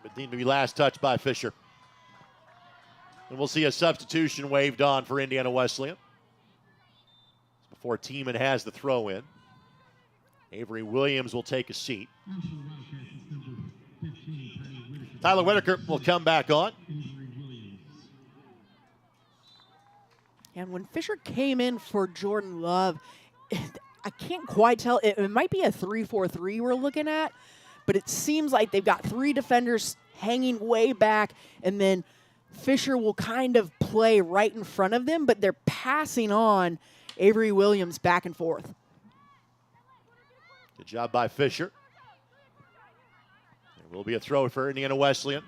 But deemed to be last touched by Fisher. And we'll see a substitution waved on for Indiana Wesleyan. Before Tiemann has the throw in. Avery Williams will take a seat. Tyler Whitaker will come back on. And when Fisher came in for Jordan Love, I can't quite tell. It might be a 3-4-3 we're looking at, but it seems like they've got 3 defenders hanging way back, and then Fisher will kind of play right in front of them, but they're passing on Avery Williams back and forth. Good job by Fisher. There will be a throw for Indiana Wesleyan.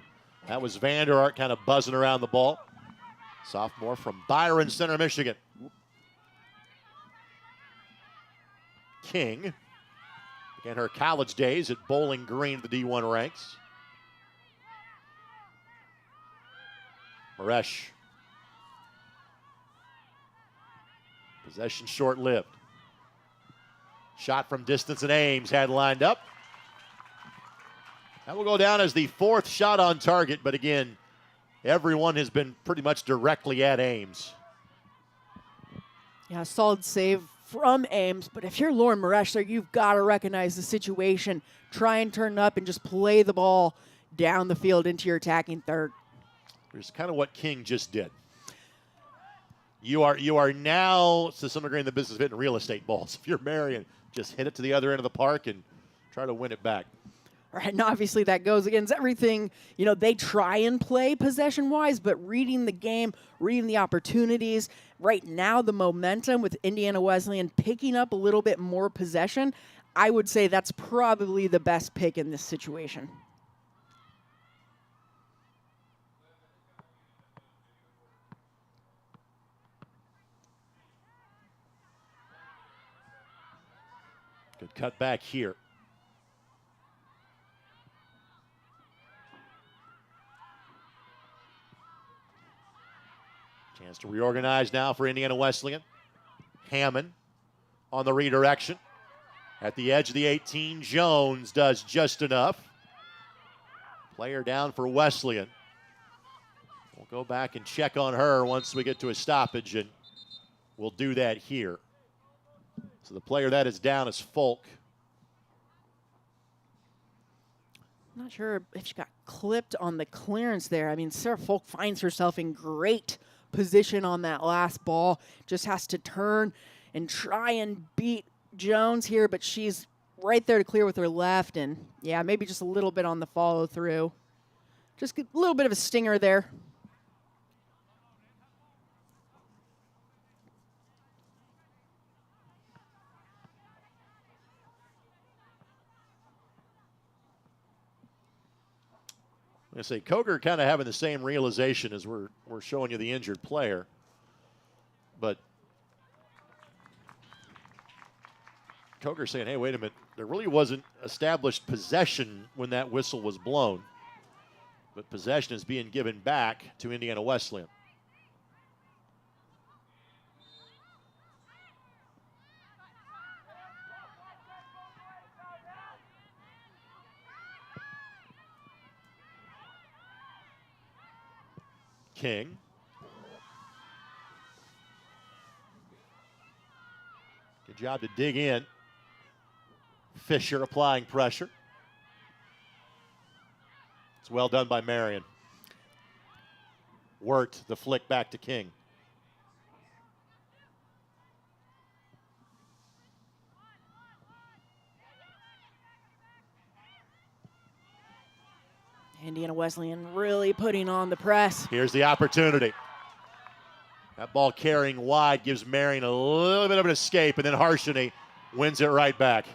That was Vander Aert kind of buzzing around the ball. Sophomore from Byron Center, Michigan. King began her college days at Bowling Green, the D1 ranks. Maresh. Possession short-lived. Shot from distance and Ames had lined up. That will go down as the 4th shot on target, but again, everyone has been pretty much directly at Ames. Yeah, solid save from Ames, but if you're Lauren Maresh, you've got to recognize the situation. Try and turn up and just play the ball down the field into your attacking third. Here's kind of what King just did. You are now, to some degree, in the business of hitting real estate balls. If you're Marian, just hit it to the other end of the park and try to win it back. Right, and obviously that goes against everything, they try and play possession-wise, but reading the game, reading the opportunities. Right now, the momentum with Indiana Wesleyan picking up a little bit more possession, I would say that's probably the best pick in this situation. Good cut back here. Chance to reorganize now for Indiana Wesleyan. Hammond on the redirection. At the edge of the 18, Jones does just enough. Player down for Wesleyan. We'll go back and check on her once we get to a stoppage, and we'll do that here. So the player that is down is Folk. Not sure if she got clipped on the clearance there. I mean, Sarah Folk finds herself in great position on that last ball. Just has to turn and try and beat Jones here, but she's right there to clear with her left, and yeah, maybe just a little bit on the follow through. Just a little bit of a stinger there. I'm going to say Coger kind of having the same realization as we're showing you the injured player. But Coger saying, hey, wait a minute, there really wasn't established possession when that whistle was blown. But possession is being given back to Indiana Wesleyan. King. Good job to dig in. Fisher applying pressure. It's well done by Marian. Wirt, the flick back to King. Indiana Wesleyan really putting on the press. Here's the opportunity. That ball carrying wide gives Marian a little bit of an escape, and then Harshini wins it right back.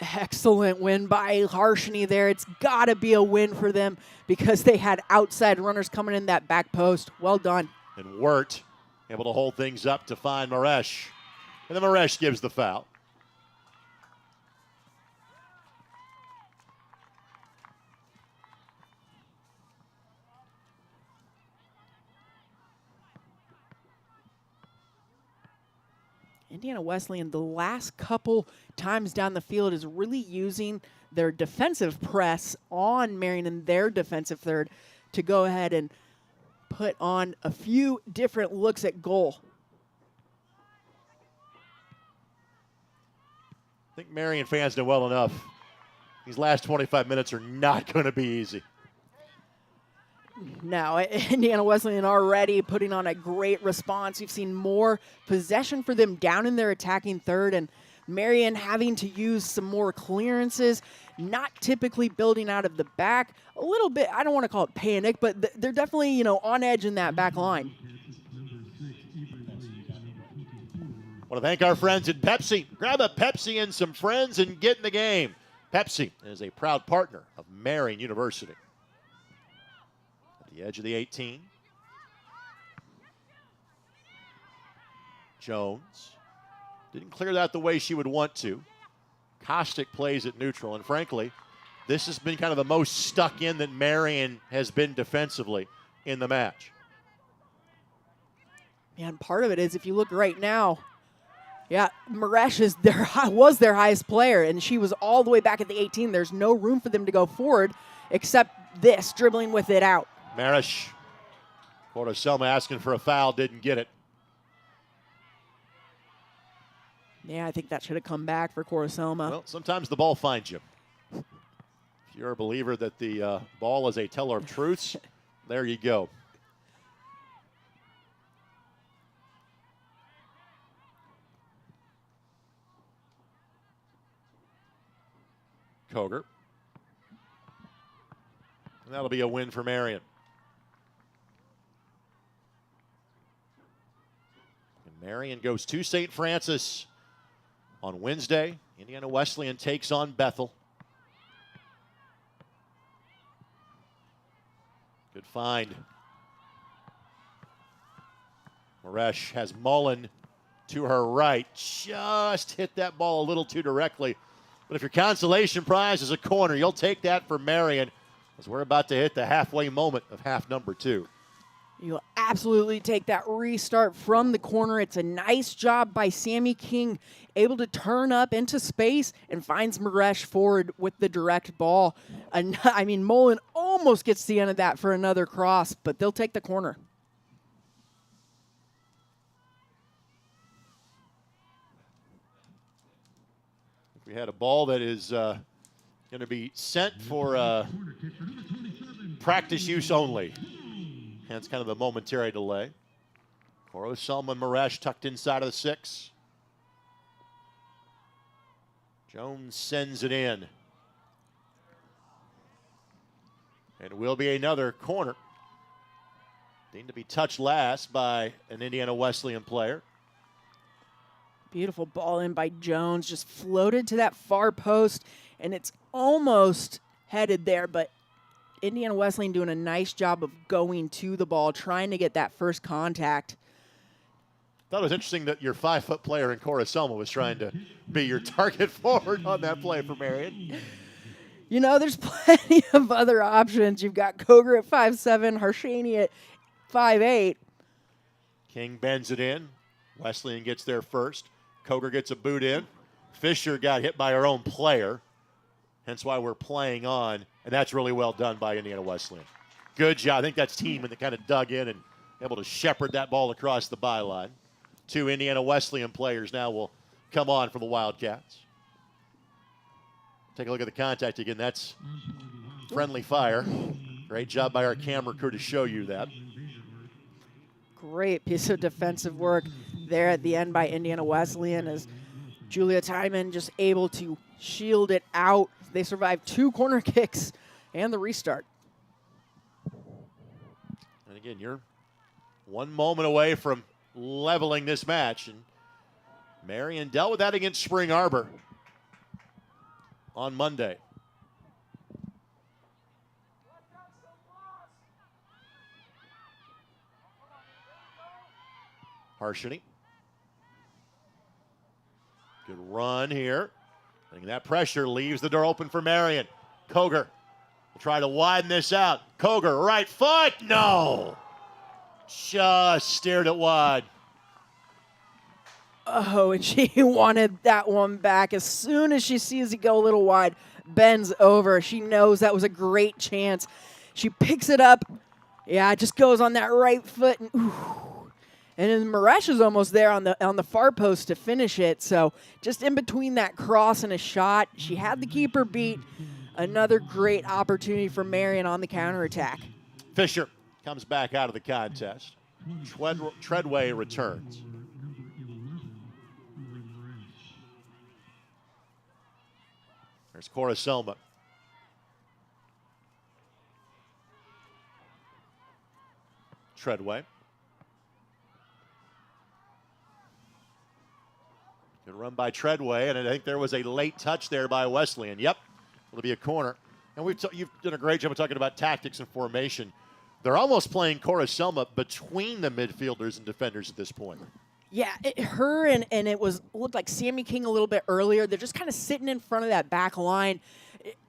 Excellent win by Harshini there. It's got to be a win for them because they had outside runners coming in that back post. Well done. And Wirt able to hold things up to find Maresh. And then Maresh gives the foul. Indiana Wesleyan, the last couple times down the field, is really using their defensive press on Marian in their defensive third to go ahead and put on a few different looks at goal. I think Marian fans know well enough. These last 25 minutes are not going to be easy. No, Indiana Wesleyan already putting on a great response. You've seen more possession for them down in their attacking third, and Marian having to use some more clearances, not typically building out of the back. A little bit, I don't want to call it panic, but they're definitely, on edge in that back line. Want to thank our friends at Pepsi. Grab a Pepsi and some friends and get in the game. Pepsi is a proud partner of Marian University. The edge of the 18. Jones didn't clear that the way she would want to. Kostick plays at neutral, and frankly, this has been kind of the most stuck in that Marian has been defensively in the match. Yeah, and part of it is if you look right now, Yeah, Maresh was their highest player, and she was all the way back at the 18. There's no room for them to go forward except this, dribbling with it out. Marish, Selma asking for a foul, didn't get it. Yeah, I think that should have come back for Selma. Well, sometimes the ball finds you. If you're a believer that the ball is a teller of truths, there you go. Koger. And that'll be a win for Marian. And Marian goes to St. Francis on Wednesday. Indiana Wesleyan takes on Bethel. Good find. Maresh has Mullen to her right. Just hit that ball a little too directly. But if your consolation prize is a corner, you'll take that for Marian, as we're about to hit the halfway moment of half number 2. You'll absolutely take that restart from the corner. It's a nice job by Sammy King, able to turn up into space and finds Maresh forward with the direct ball. And, I mean, Mullen almost gets the end of that for another cross, but they'll take the corner. We had a ball that is going to be sent for practice use only. Hence kind of the momentary delay. Selma and Maresh tucked inside of the 6. Jones sends it in. And will be another corner. Deemed to be touched last by an Indiana Wesleyan player. Beautiful ball in by Jones, just floated to that far post, and it's almost headed there, but Indiana Wesleyan doing a nice job of going to the ball, trying to get that first contact. Thought it was interesting that your 5-foot player in Selma was trying to be your target forward on that play for Marian. You know, there's plenty of other options. You've got Koger at 5'7", Harshani at 5'8". King bends it in. Wesleyan gets there first. Koger gets a boot in. Fisher got hit by her own player, hence why we're playing on, and that's really well done by Indiana Wesleyan. Good job. I think that's Teeman that kind of dug in and able to shepherd that ball across the byline. 2 Indiana Wesleyan players now will come on for the Wildcats. Take a look at the contact again. That's friendly fire. Great job by our camera crew to show you that. Great piece of defensive work there at the end by Indiana Wesleyan as Julia Tyman just able to shield it out. They survived 2 corner kicks and the restart. And again, you're one moment away from leveling this match. And Marian dealt with that against Spring Arbor on Monday. Harshani. Good run here. And that pressure leaves the door open for Marian. Koger will try to widen this out. Koger, right foot. No. Just steered it wide. Oh, and she wanted that one back. As soon as she sees it go a little wide, bends over. She knows that was a great chance. She picks it up. Yeah, it just goes on that right foot. And ooh. And then Maresh is almost there on the far post to finish it. So just in between that cross and a shot, she had the keeper beat. Another great opportunity for Marian on the counterattack. Fisher comes back out of the contest. Treadway returns. There's Selma. Treadway. Good run by Treadway, and I think there was a late touch there by Wesleyan. Yep, it'll be a corner. And you've done a great job of talking about tactics and formation. They're almost playing Selma between the midfielders and defenders at this point. Yeah, her and it looked like Sammy King a little bit earlier. They're just kind of sitting in front of that back line.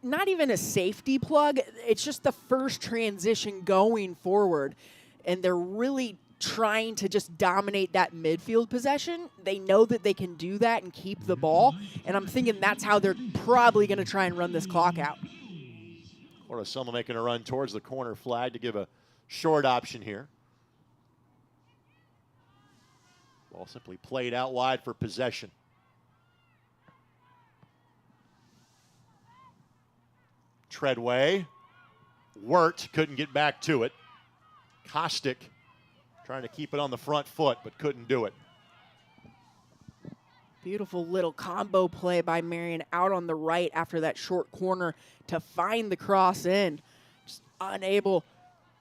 Not even a safety plug. It's just the first transition going forward. And they're really trying to just dominate that midfield possession. They know that they can do that and keep the ball, and I'm thinking that's how they're probably going to try and run this clock out. Or someone making a run towards the corner flag to give a short option here. Ball simply played out wide for possession. Treadway. Wirt couldn't get back to it. Kostick trying to keep it on the front foot, but couldn't do it. Beautiful little combo play by Marian out on the right after that short corner to find the cross in. Just unable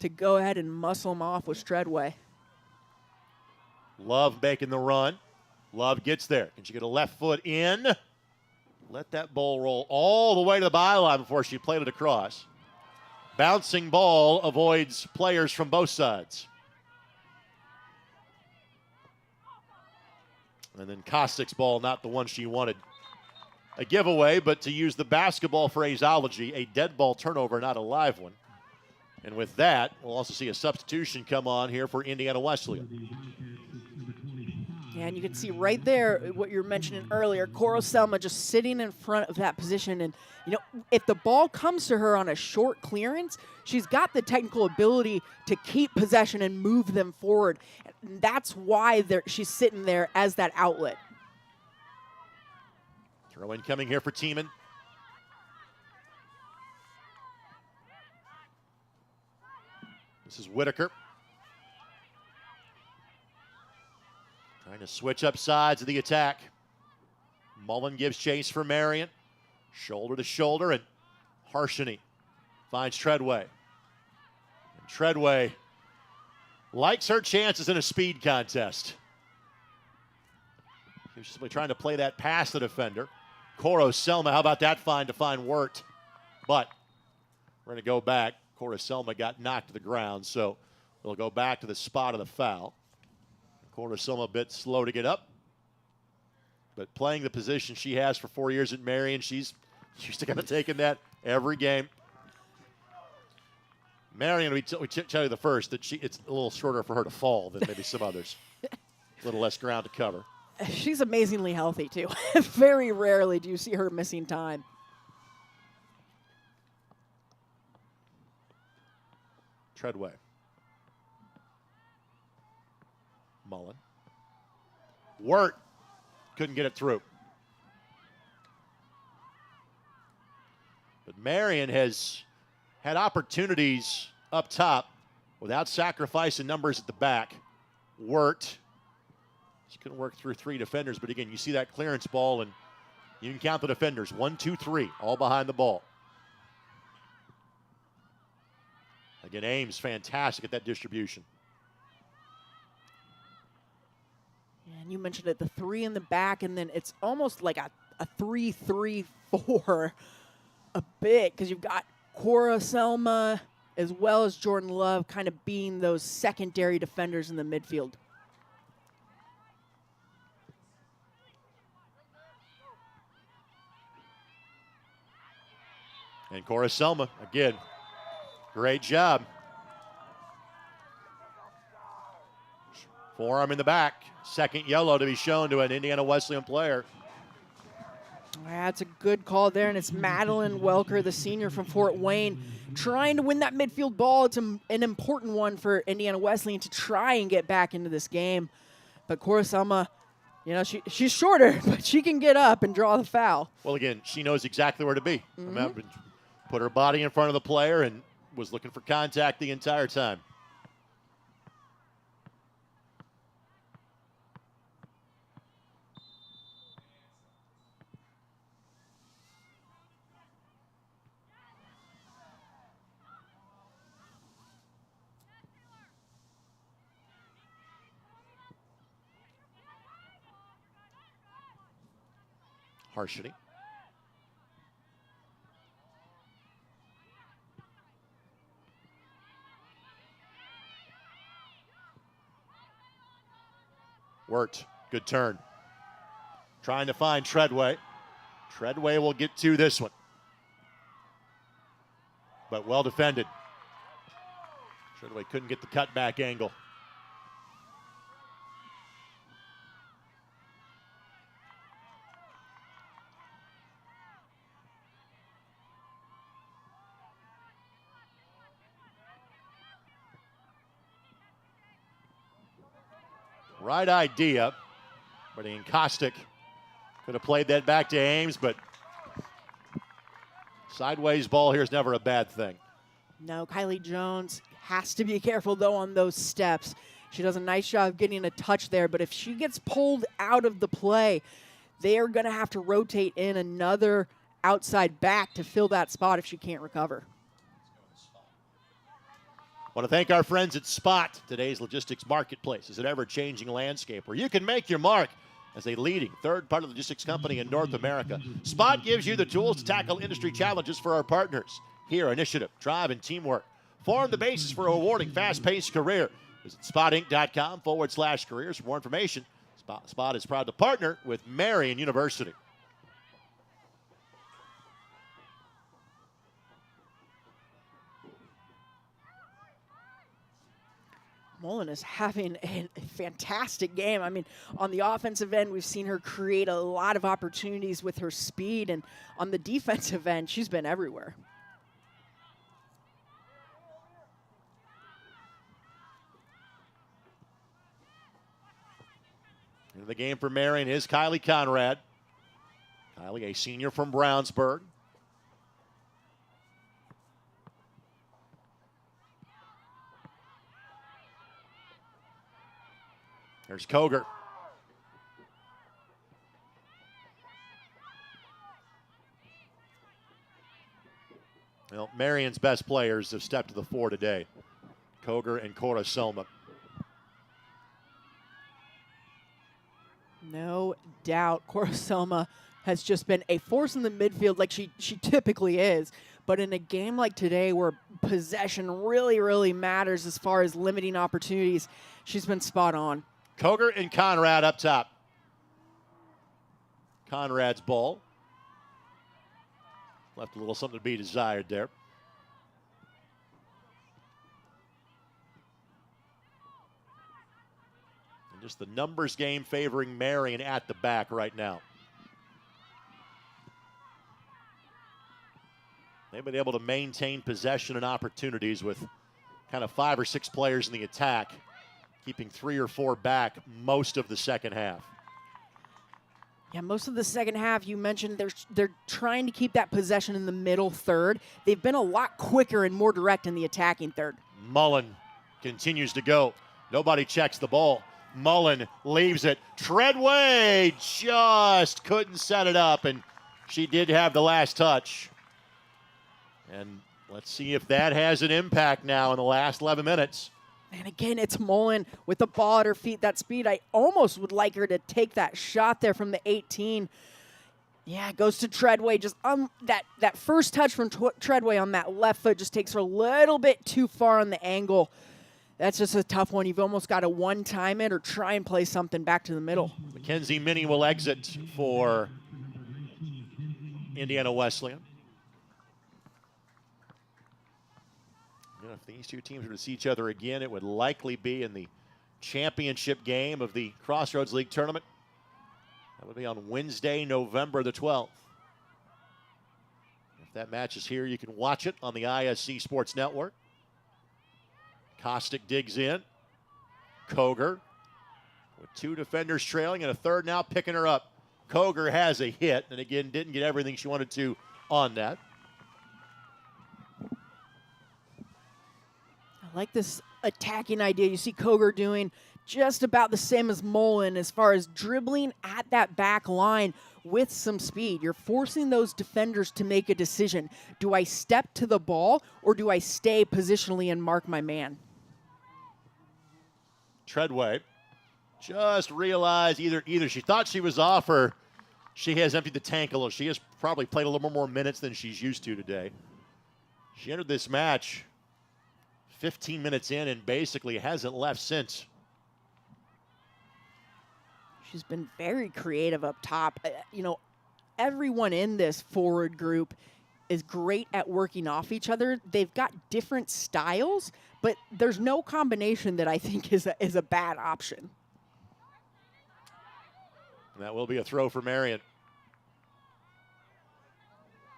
to go ahead and muscle him off with Treadway. Love making the run. Love gets there. Can she get a left foot in? Let that ball roll all the way to the byline before she played it across. Bouncing ball avoids players from both sides. And then Kostick's ball, not the one she wanted. A giveaway, but to use the basketball phraseology, a dead ball turnover, not a live one. And with that, we'll also see a substitution come on here for Indiana Wesleyan. Yeah, and you can see right there what you were mentioning earlier, Cora Selma just sitting in front of that position. And, you know, if the ball comes to her on a short clearance, she's got the technical ability to keep possession and move them forward. And that's why she's sitting there as that outlet. Throw in coming here for Tiemann. This is Whitaker. Trying to switch up sides of the attack. Mullen gives chase for Marian. Shoulder to shoulder, and Harshini finds Treadway. And Treadway likes her chances in a speed contest. She's simply trying to play that past the defender. Cora Selma, how about that find to find Wirt? But we're going to go back. Cora Selma got knocked to the ground, so we'll go back to the spot of the foul. Cora Selma a bit slow to get up, but playing the position she has for 4 years at Marian, she's used to kind of taking that every game. Marian, we tell you the first that it's a little shorter for her to fall than maybe some others. A little less ground to cover. She's amazingly healthy, too. Very rarely do you see her missing time. Treadway. Mullen. Wirt couldn't get it through. But Marian has had opportunities up top without sacrificing numbers at the back. Wirt just couldn't work through three defenders, but again, you see that clearance ball, and you can count the defenders. 1, 2, 3, all behind the ball. Again, Ames fantastic at that distribution. And you mentioned it, the three in the back, and then it's almost like a 3-3-4 a bit, because you've got Cora Selma as well as Jordan Love kind of being those secondary defenders in the midfield. And Cora Selma, again, great job. Forearm in the back. Second yellow to be shown to an Indiana Wesleyan player. That's a good call there, and it's Madeline Welker, the senior from Fort Wayne, trying to win that midfield ball. It's an important one for Indiana Wesleyan to try and get back into this game. But Cora Selma, you know, she's shorter, but she can get up and draw the foul. Well, again, she knows exactly where to be. Remember, put her body in front of the player and was looking for contact the entire time. Harshini. Worked. Good turn. Trying to find Treadway. Treadway will get to this one. But well defended. Treadway couldn't get the cutback angle. Right idea. But Kostick could have played that back to Ames, but sideways ball here is never a bad thing. No, Kylie Jones has to be careful, though, on those steps. She does a nice job of getting a touch there, but if she gets pulled out of the play, they are going to have to rotate in another outside back to fill that spot if she can't recover. Want to thank our friends at Spot. Today's logistics marketplace is an ever-changing landscape where you can make your mark as a leading third-party logistics company in North America. Spot gives you the tools to tackle industry challenges for our partners. Here, initiative, drive, and teamwork form the basis for a rewarding, fast-paced career. Visit spotinc.com/careers for more information. Spot is proud to partner with Marian University. Mullen is having a fantastic game. I mean, on the offensive end, we've seen her create a lot of opportunities with her speed, and on the defensive end, she's been everywhere. Into the game for Marian is Kylie Conrad. Kylie, a senior from Brownsburg. There's Koger. Well, Marian's best players have stepped to the fore today. Koger and Cora Selma. No doubt, Cora Selma has just been a force in the midfield like she typically is. But in a game like today where possession really, really matters as far as limiting opportunities, she's been spot on. Koger and Conrad up top. Conrad's ball. Left a little something to be desired there. And just the numbers game favoring Marian at the back right now. They've been able to maintain possession and opportunities with kind of 5 or 6 players in the attack, keeping 3 or 4 back most of the second half. Yeah, most of the second half, you mentioned they're trying to keep that possession in the middle third. They've been a lot quicker and more direct in the attacking third. Mullen continues to go. Nobody checks the ball. Mullen leaves it. Treadway just couldn't set it up, and she did have the last touch. And let's see if that has an impact now in the last 11 minutes. And again, it's Mullen with the ball at her feet. That speed, I almost would like her to take that shot there from the 18. Yeah, it goes to Treadway. Just that first touch from Treadway on that left foot just takes her a little bit too far on the angle. That's just a tough one. You've almost got to one-time it or try and play something back to the middle. Mackenzie Minnie will exit for Indiana Wesleyan. If these two teams were to see each other again, it would likely be in the championship game of the Crossroads League tournament. That would be on Wednesday, November the 12th. If that match is here, you can watch it on the ISC Sports Network. Kostick digs in. Koger with 2 defenders trailing and a third now picking her up. Koger has a hit and again didn't get everything she wanted to on that. I like this attacking idea. You see Koger doing just about the same as Mullen as far as dribbling at that back line with some speed. You're forcing those defenders to make a decision. Do I step to the ball or do I stay positionally and mark my man? Treadway just realized either she thought she was off or she has emptied the tank a little. She has probably played a little more minutes than she's used to today. She entered this match 15 minutes in and basically hasn't left since. She's been very creative up top. Everyone in this forward group is great at working off each other. They've got different styles, but there's no combination that I think is a bad option. And that will be a throw for Marian.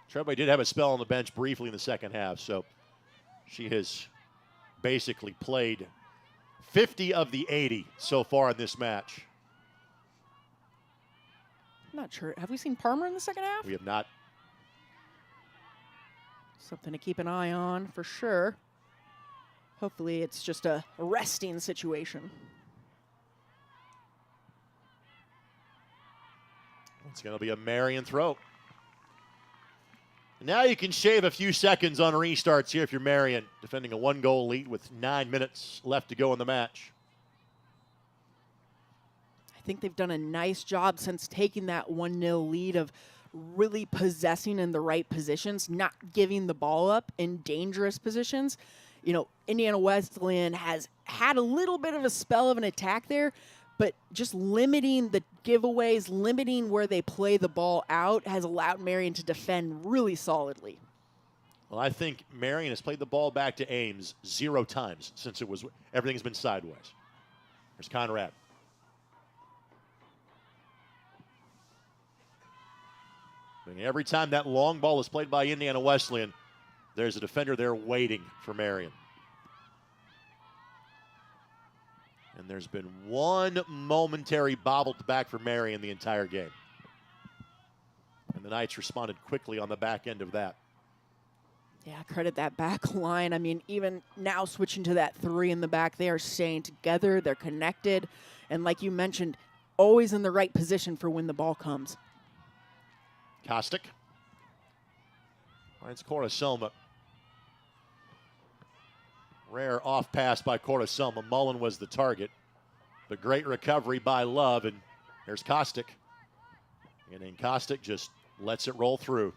Treadway did have a spell on the bench briefly in the second half, so she has basically played 50 of the 80 so far in this match. I'm not sure. Have we seen Palmer in the second half? We have not. Something to keep an eye on for sure. Hopefully it's just a resting situation. It's going to be a Marian throw. Now you can shave a few seconds on restarts here if you're Marian, defending a 1-goal lead with 9 minutes left to go in the match. I think they've done a nice job since taking that 1-0 lead of really possessing in the right positions, not giving the ball up in dangerous positions. You know, Indiana Wesleyan has had a little bit of a spell of an attack there, but just limiting the giveaways, limiting where they play the ball out has allowed Marian to defend really solidly. Well, I think Marian has played the ball back to Ames 0 times since everything's been sideways. There's Conrad. And every time that long ball is played by Indiana Wesleyan, there's a defender there waiting for Marian. And there's been one momentary bobble back for Marian the entire game. And the Knights responded quickly on the back end of that. Yeah, credit that back line. I mean, even now switching to that 3 in the back, they are staying together, they're connected, and like you mentioned, always in the right position for when the ball comes. Kostick finds Cortaselma. Rare off pass by Cortaselma. Mullen was the target. But great recovery by Love, and there's Kostick. And then Kostick just lets it roll through,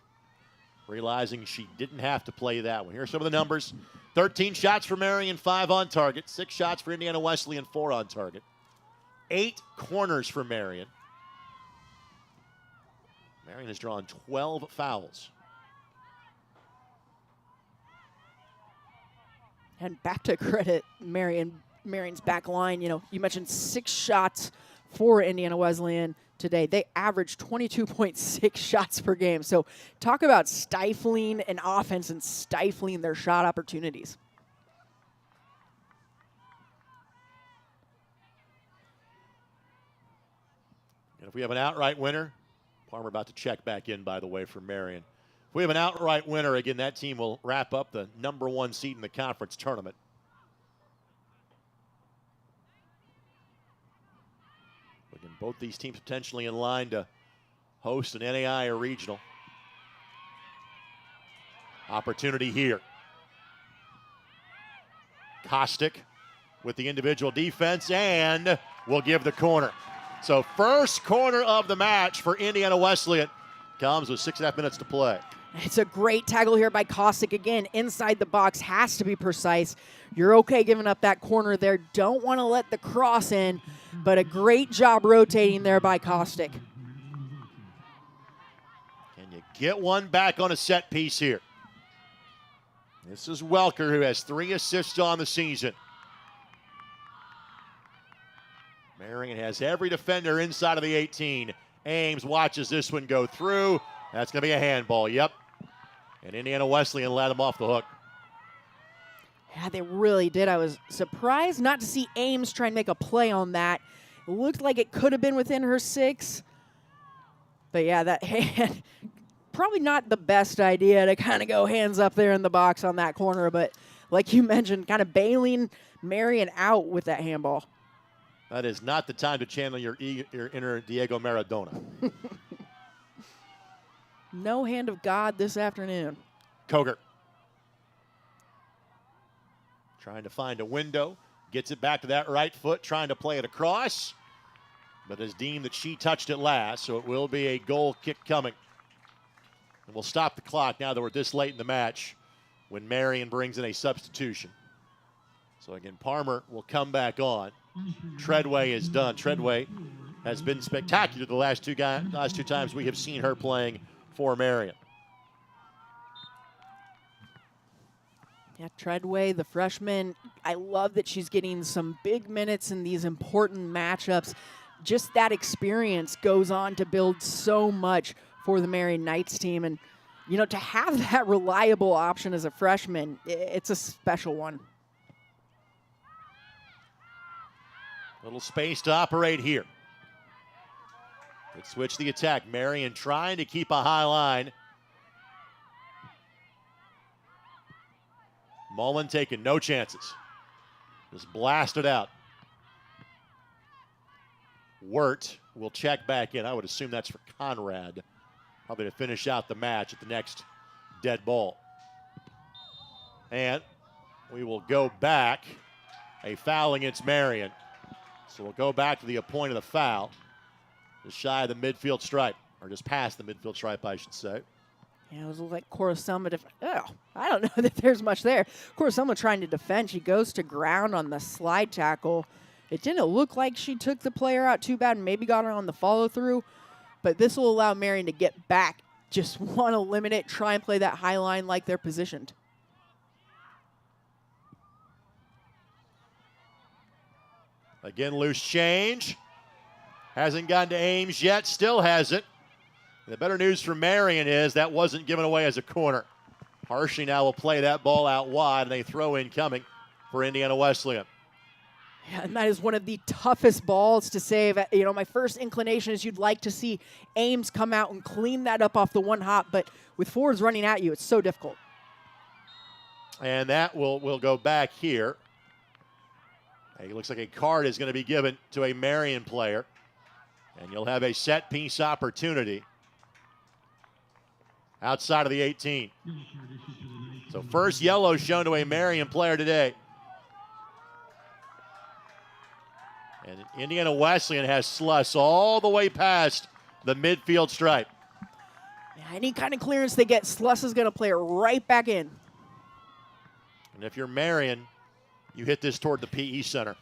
realizing she didn't have to play that one. Here's some of the numbers. 13 shots for Marian, 5 on target. 6 shots for Indiana Wesleyan, 4 on target. 8 corners for Marian. Marian has drawn 12 fouls. And back to credit Marian's back line. You know, you mentioned 6 shots for Indiana Wesleyan today. They averaged 22.6 shots per game. So talk about stifling an offense and stifling their shot opportunities. And if we have an outright winner, Palmer about to check back in, by the way, for Marian. If we have an outright winner, again, that team will wrap up the #1 seed in the conference tournament. Again, both these teams potentially in line to host an NAIA regional. Opportunity here. Kostick with the individual defense, and will give the corner. So first corner of the match for Indiana Wesleyan comes with 6.5 minutes to play. It's a great tackle here by Kostick. Again, inside the box, has to be precise. You're okay giving up that corner there. Don't want to let the cross in, but a great job rotating there by Kostick. Can you get one back on a set piece here? This is Welker, who has 3 assists on the season. Marian has every defender inside of the 18. Ames watches this one go through. That's going to be a handball, yep. And Indiana Wesleyan let him off the hook. Yeah, they really did. I was surprised not to see Ames try and make a play on that. It looked like it could have been within her 6. But yeah, that hand, probably not the best idea to kind of go hands up there in the box on that corner. But like you mentioned, kind of bailing Marian out with that handball. That is not the time to channel your inner Diego Maradona. No hand of God this afternoon. Koger trying to find a window. Gets it back to that right foot, trying to play it across. But has deemed that she touched it last, so it will be a goal kick coming. And we'll stop the clock now that we're this late in the match when Marian brings in a substitution. So again, Palmer will come back on. Treadway is done. Treadway has been spectacular the last two times we have seen her playing for Marian. Yeah, Treadway, the freshman, I love that she's getting some big minutes in these important matchups. Just that experience goes on to build so much for the Marian Knights team. And, you know, to have that reliable option as a freshman, it's a special one. Little space to operate here. Let's switch the attack. Marian trying to keep a high line. Mullen taking no chances. Just blasted out. Wirt will check back in. I would assume that's for Conrad. Probably to finish out the match at the next dead ball. And we will go back. A foul against Marian. So we'll go back to the point of the foul. Just shy of the midfield stripe. Or just past the midfield stripe, I should say. Yeah, it was like Coruscant. I don't know that there's much there. Coruscant trying to defend. She goes to ground on the slide tackle. It didn't look like she took the player out too bad and maybe got her on the follow-through. But this will allow Marian to get back. Just want to limit it, try and play that high line like they're positioned. Again, loose change. Hasn't gotten to Ames yet, still hasn't. The better news for Marian is that wasn't given away as a corner. Harshey now will play that ball out wide, and a throw in coming for Indiana Wesleyan. Yeah, and that is one of the toughest balls to save. You know, my first inclination is you'd like to see Ames come out and clean that up off the one hop, but with forwards running at you, it's so difficult. And that will go back here. It looks like a card is going to be given to a Marian player. And you'll have a set piece opportunity outside of the 18. So first yellow shown to a Marian player today. And Indiana Wesleyan has Sluss all the way past the midfield stripe. Yeah, any kind of clearance they get, Sluss is going to play it right back in. And if you're Marian, you hit this toward the PE center.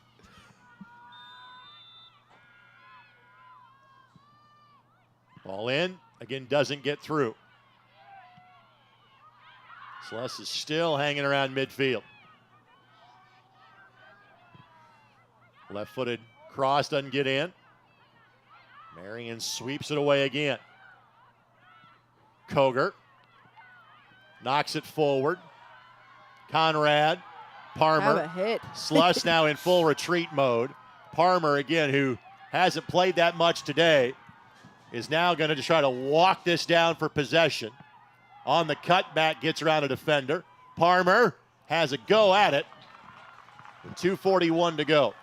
Ball in, again, doesn't get through. Sluss is still hanging around midfield. Left-footed cross doesn't get in. Marian sweeps it away again. Koger knocks it forward. Conrad, Parmer. Have a hit. Sluss now in full retreat mode. Parmer, again, who hasn't played that much today, is now going to try to walk this down for possession. On the cutback, gets around a defender. Parmer has a go at it. With 2:41 to go.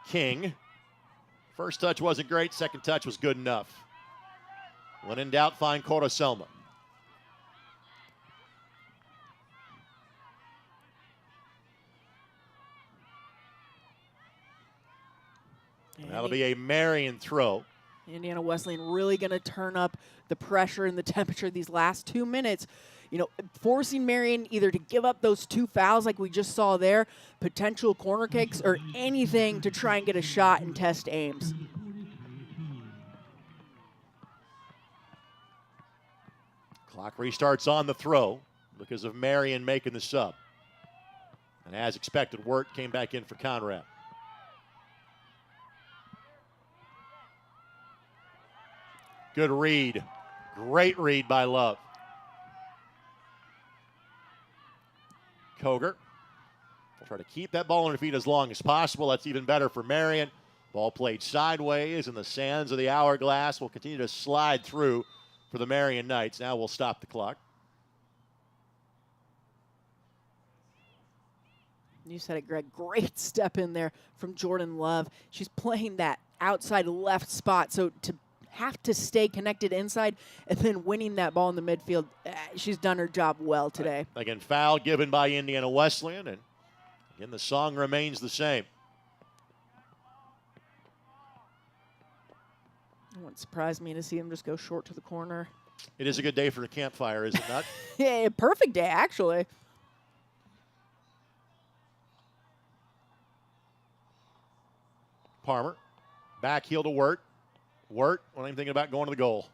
King. First touch wasn't great. Second touch was good enough. When in doubt, find Cortoselma. That'll be a Marian throw. Indiana Wesleyan really going to turn up the pressure and the temperature these last 2 minutes. You know, forcing Marian either to give up those two fouls like we just saw there, potential corner kicks, or anything to try and get a shot and test Ames. Clock restarts on the throw because of Marian making the sub. And as expected, Wirt came back in for Conrad. Good read. Great read by Love. Koger will try to keep that ball on her feet as long as possible. That's even better for Marian. Ball played sideways, and the sands of the hourglass will continue to slide through for the Marian Knights. Now we'll stop the clock. You said it, Greg. Great step in there from Jordan Love. She's playing that outside left spot, so to have to stay connected inside and then winning that ball in the midfield, she's done her job well today. Again, foul given by Indiana Wesleyan, and again, the song remains the same. It wouldn't surprise me to see him just go short to the corner. It is a good day for a campfire, is it not? Yeah, perfect day, actually. Parmer, back heel to Wirt. Wirt, when I'm thinking about going to the goal.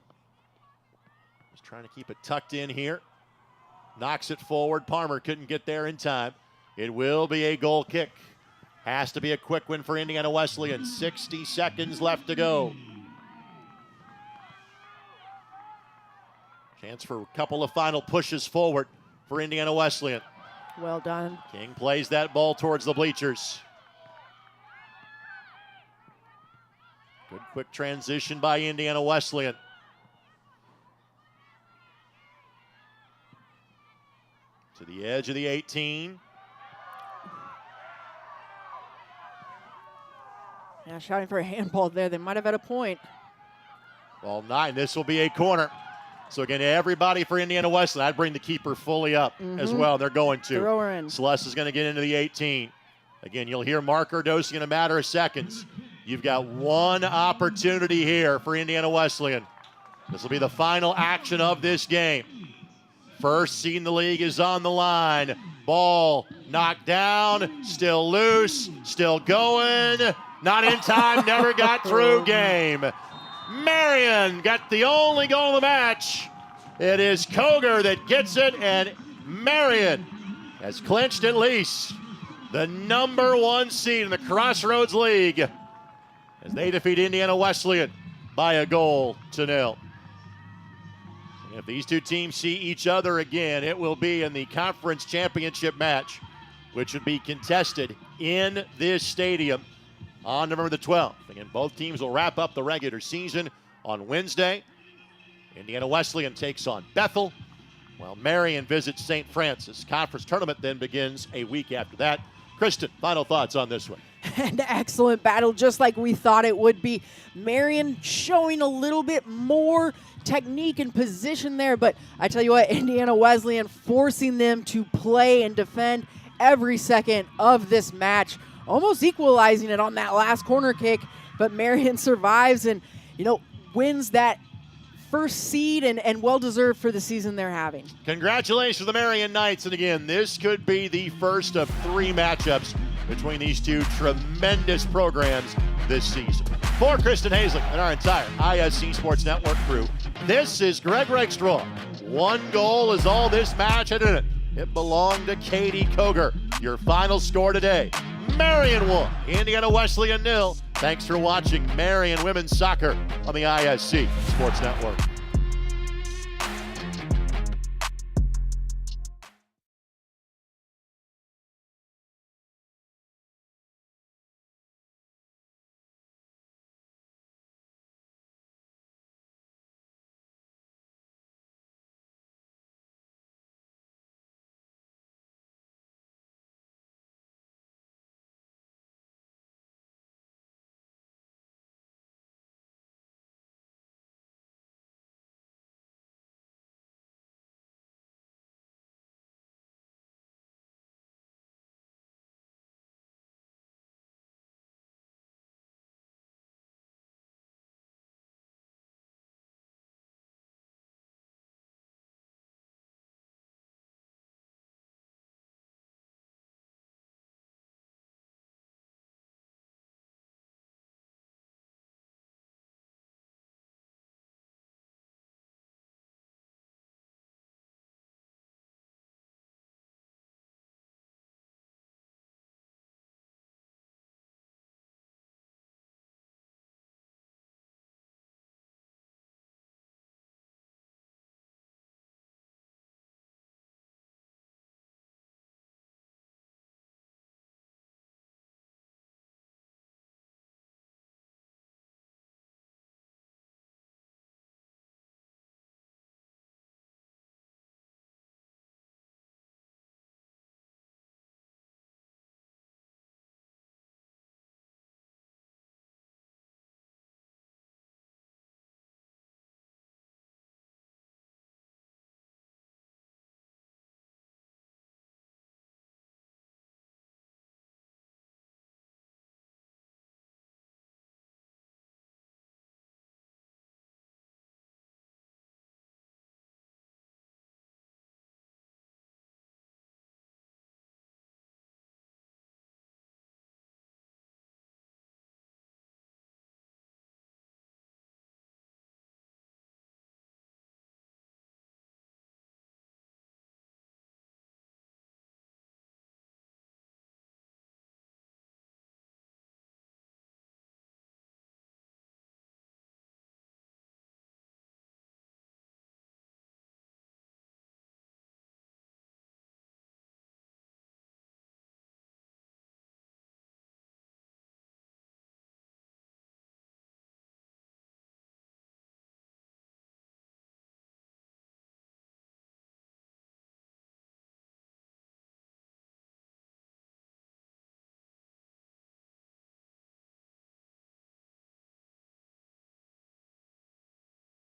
Just trying to keep it tucked in here. Knocks it forward. Parmer couldn't get there in time. It will be a goal kick. Has to be a quick win for Indiana Wesleyan. 60 seconds left to go. Chance for a couple of final pushes forward for Indiana Wesleyan. Well done. King plays that ball towards the bleachers. Good quick transition by Indiana Wesleyan. To the edge of the 18. Yeah, shouting for a handball there. They might have had a point. Ball 9. This will be a corner. So again, everybody for Indiana Wesleyan, I'd bring the keeper fully up as well. They're going to. Throw her in. Celeste is going to get into the 18. Again, you'll hear Mark Cardosi in a matter of seconds. You've got one opportunity here for Indiana Wesleyan. This will be the final action of this game. First seed in the league is on the line. Ball knocked down, still loose, still going. Not in time, never got through. Game. Marian got the only goal of the match. It is Koger that gets it, and Marian has clinched at least the number 1 seed in the Crossroads League as they defeat Indiana Wesleyan by a goal to 0. And if these two teams see each other again, it will be in the conference championship match, which would be contested in this stadium on November the 12th. Again, both teams will wrap up the regular season on Wednesday. Indiana Wesleyan takes on Bethel, while Marian visits St. Francis. Conference tournament then begins a week after that. Kristen, final thoughts on this one? An excellent battle, just like we thought it would be. Marian showing a little bit more technique and position there, but I tell you what, Indiana Wesleyan forcing them to play and defend every second of this match, almost equalizing it on that last corner kick, but Marian survives and, wins that first seed and well-deserved for the season they're having. Congratulations to the Marian Knights, and again, this could be the first of 3 matchups between these two tremendous programs this season. For Kristen Hazley and our entire ISC Sports Network crew, this is Greg Regstraw. 1 goal is all this match had in it. It belonged to Katie Koger. Your final score today: Marian 1, Indiana Wesleyan 0. Thanks for watching Marian Women's Soccer on the ISC Sports Network.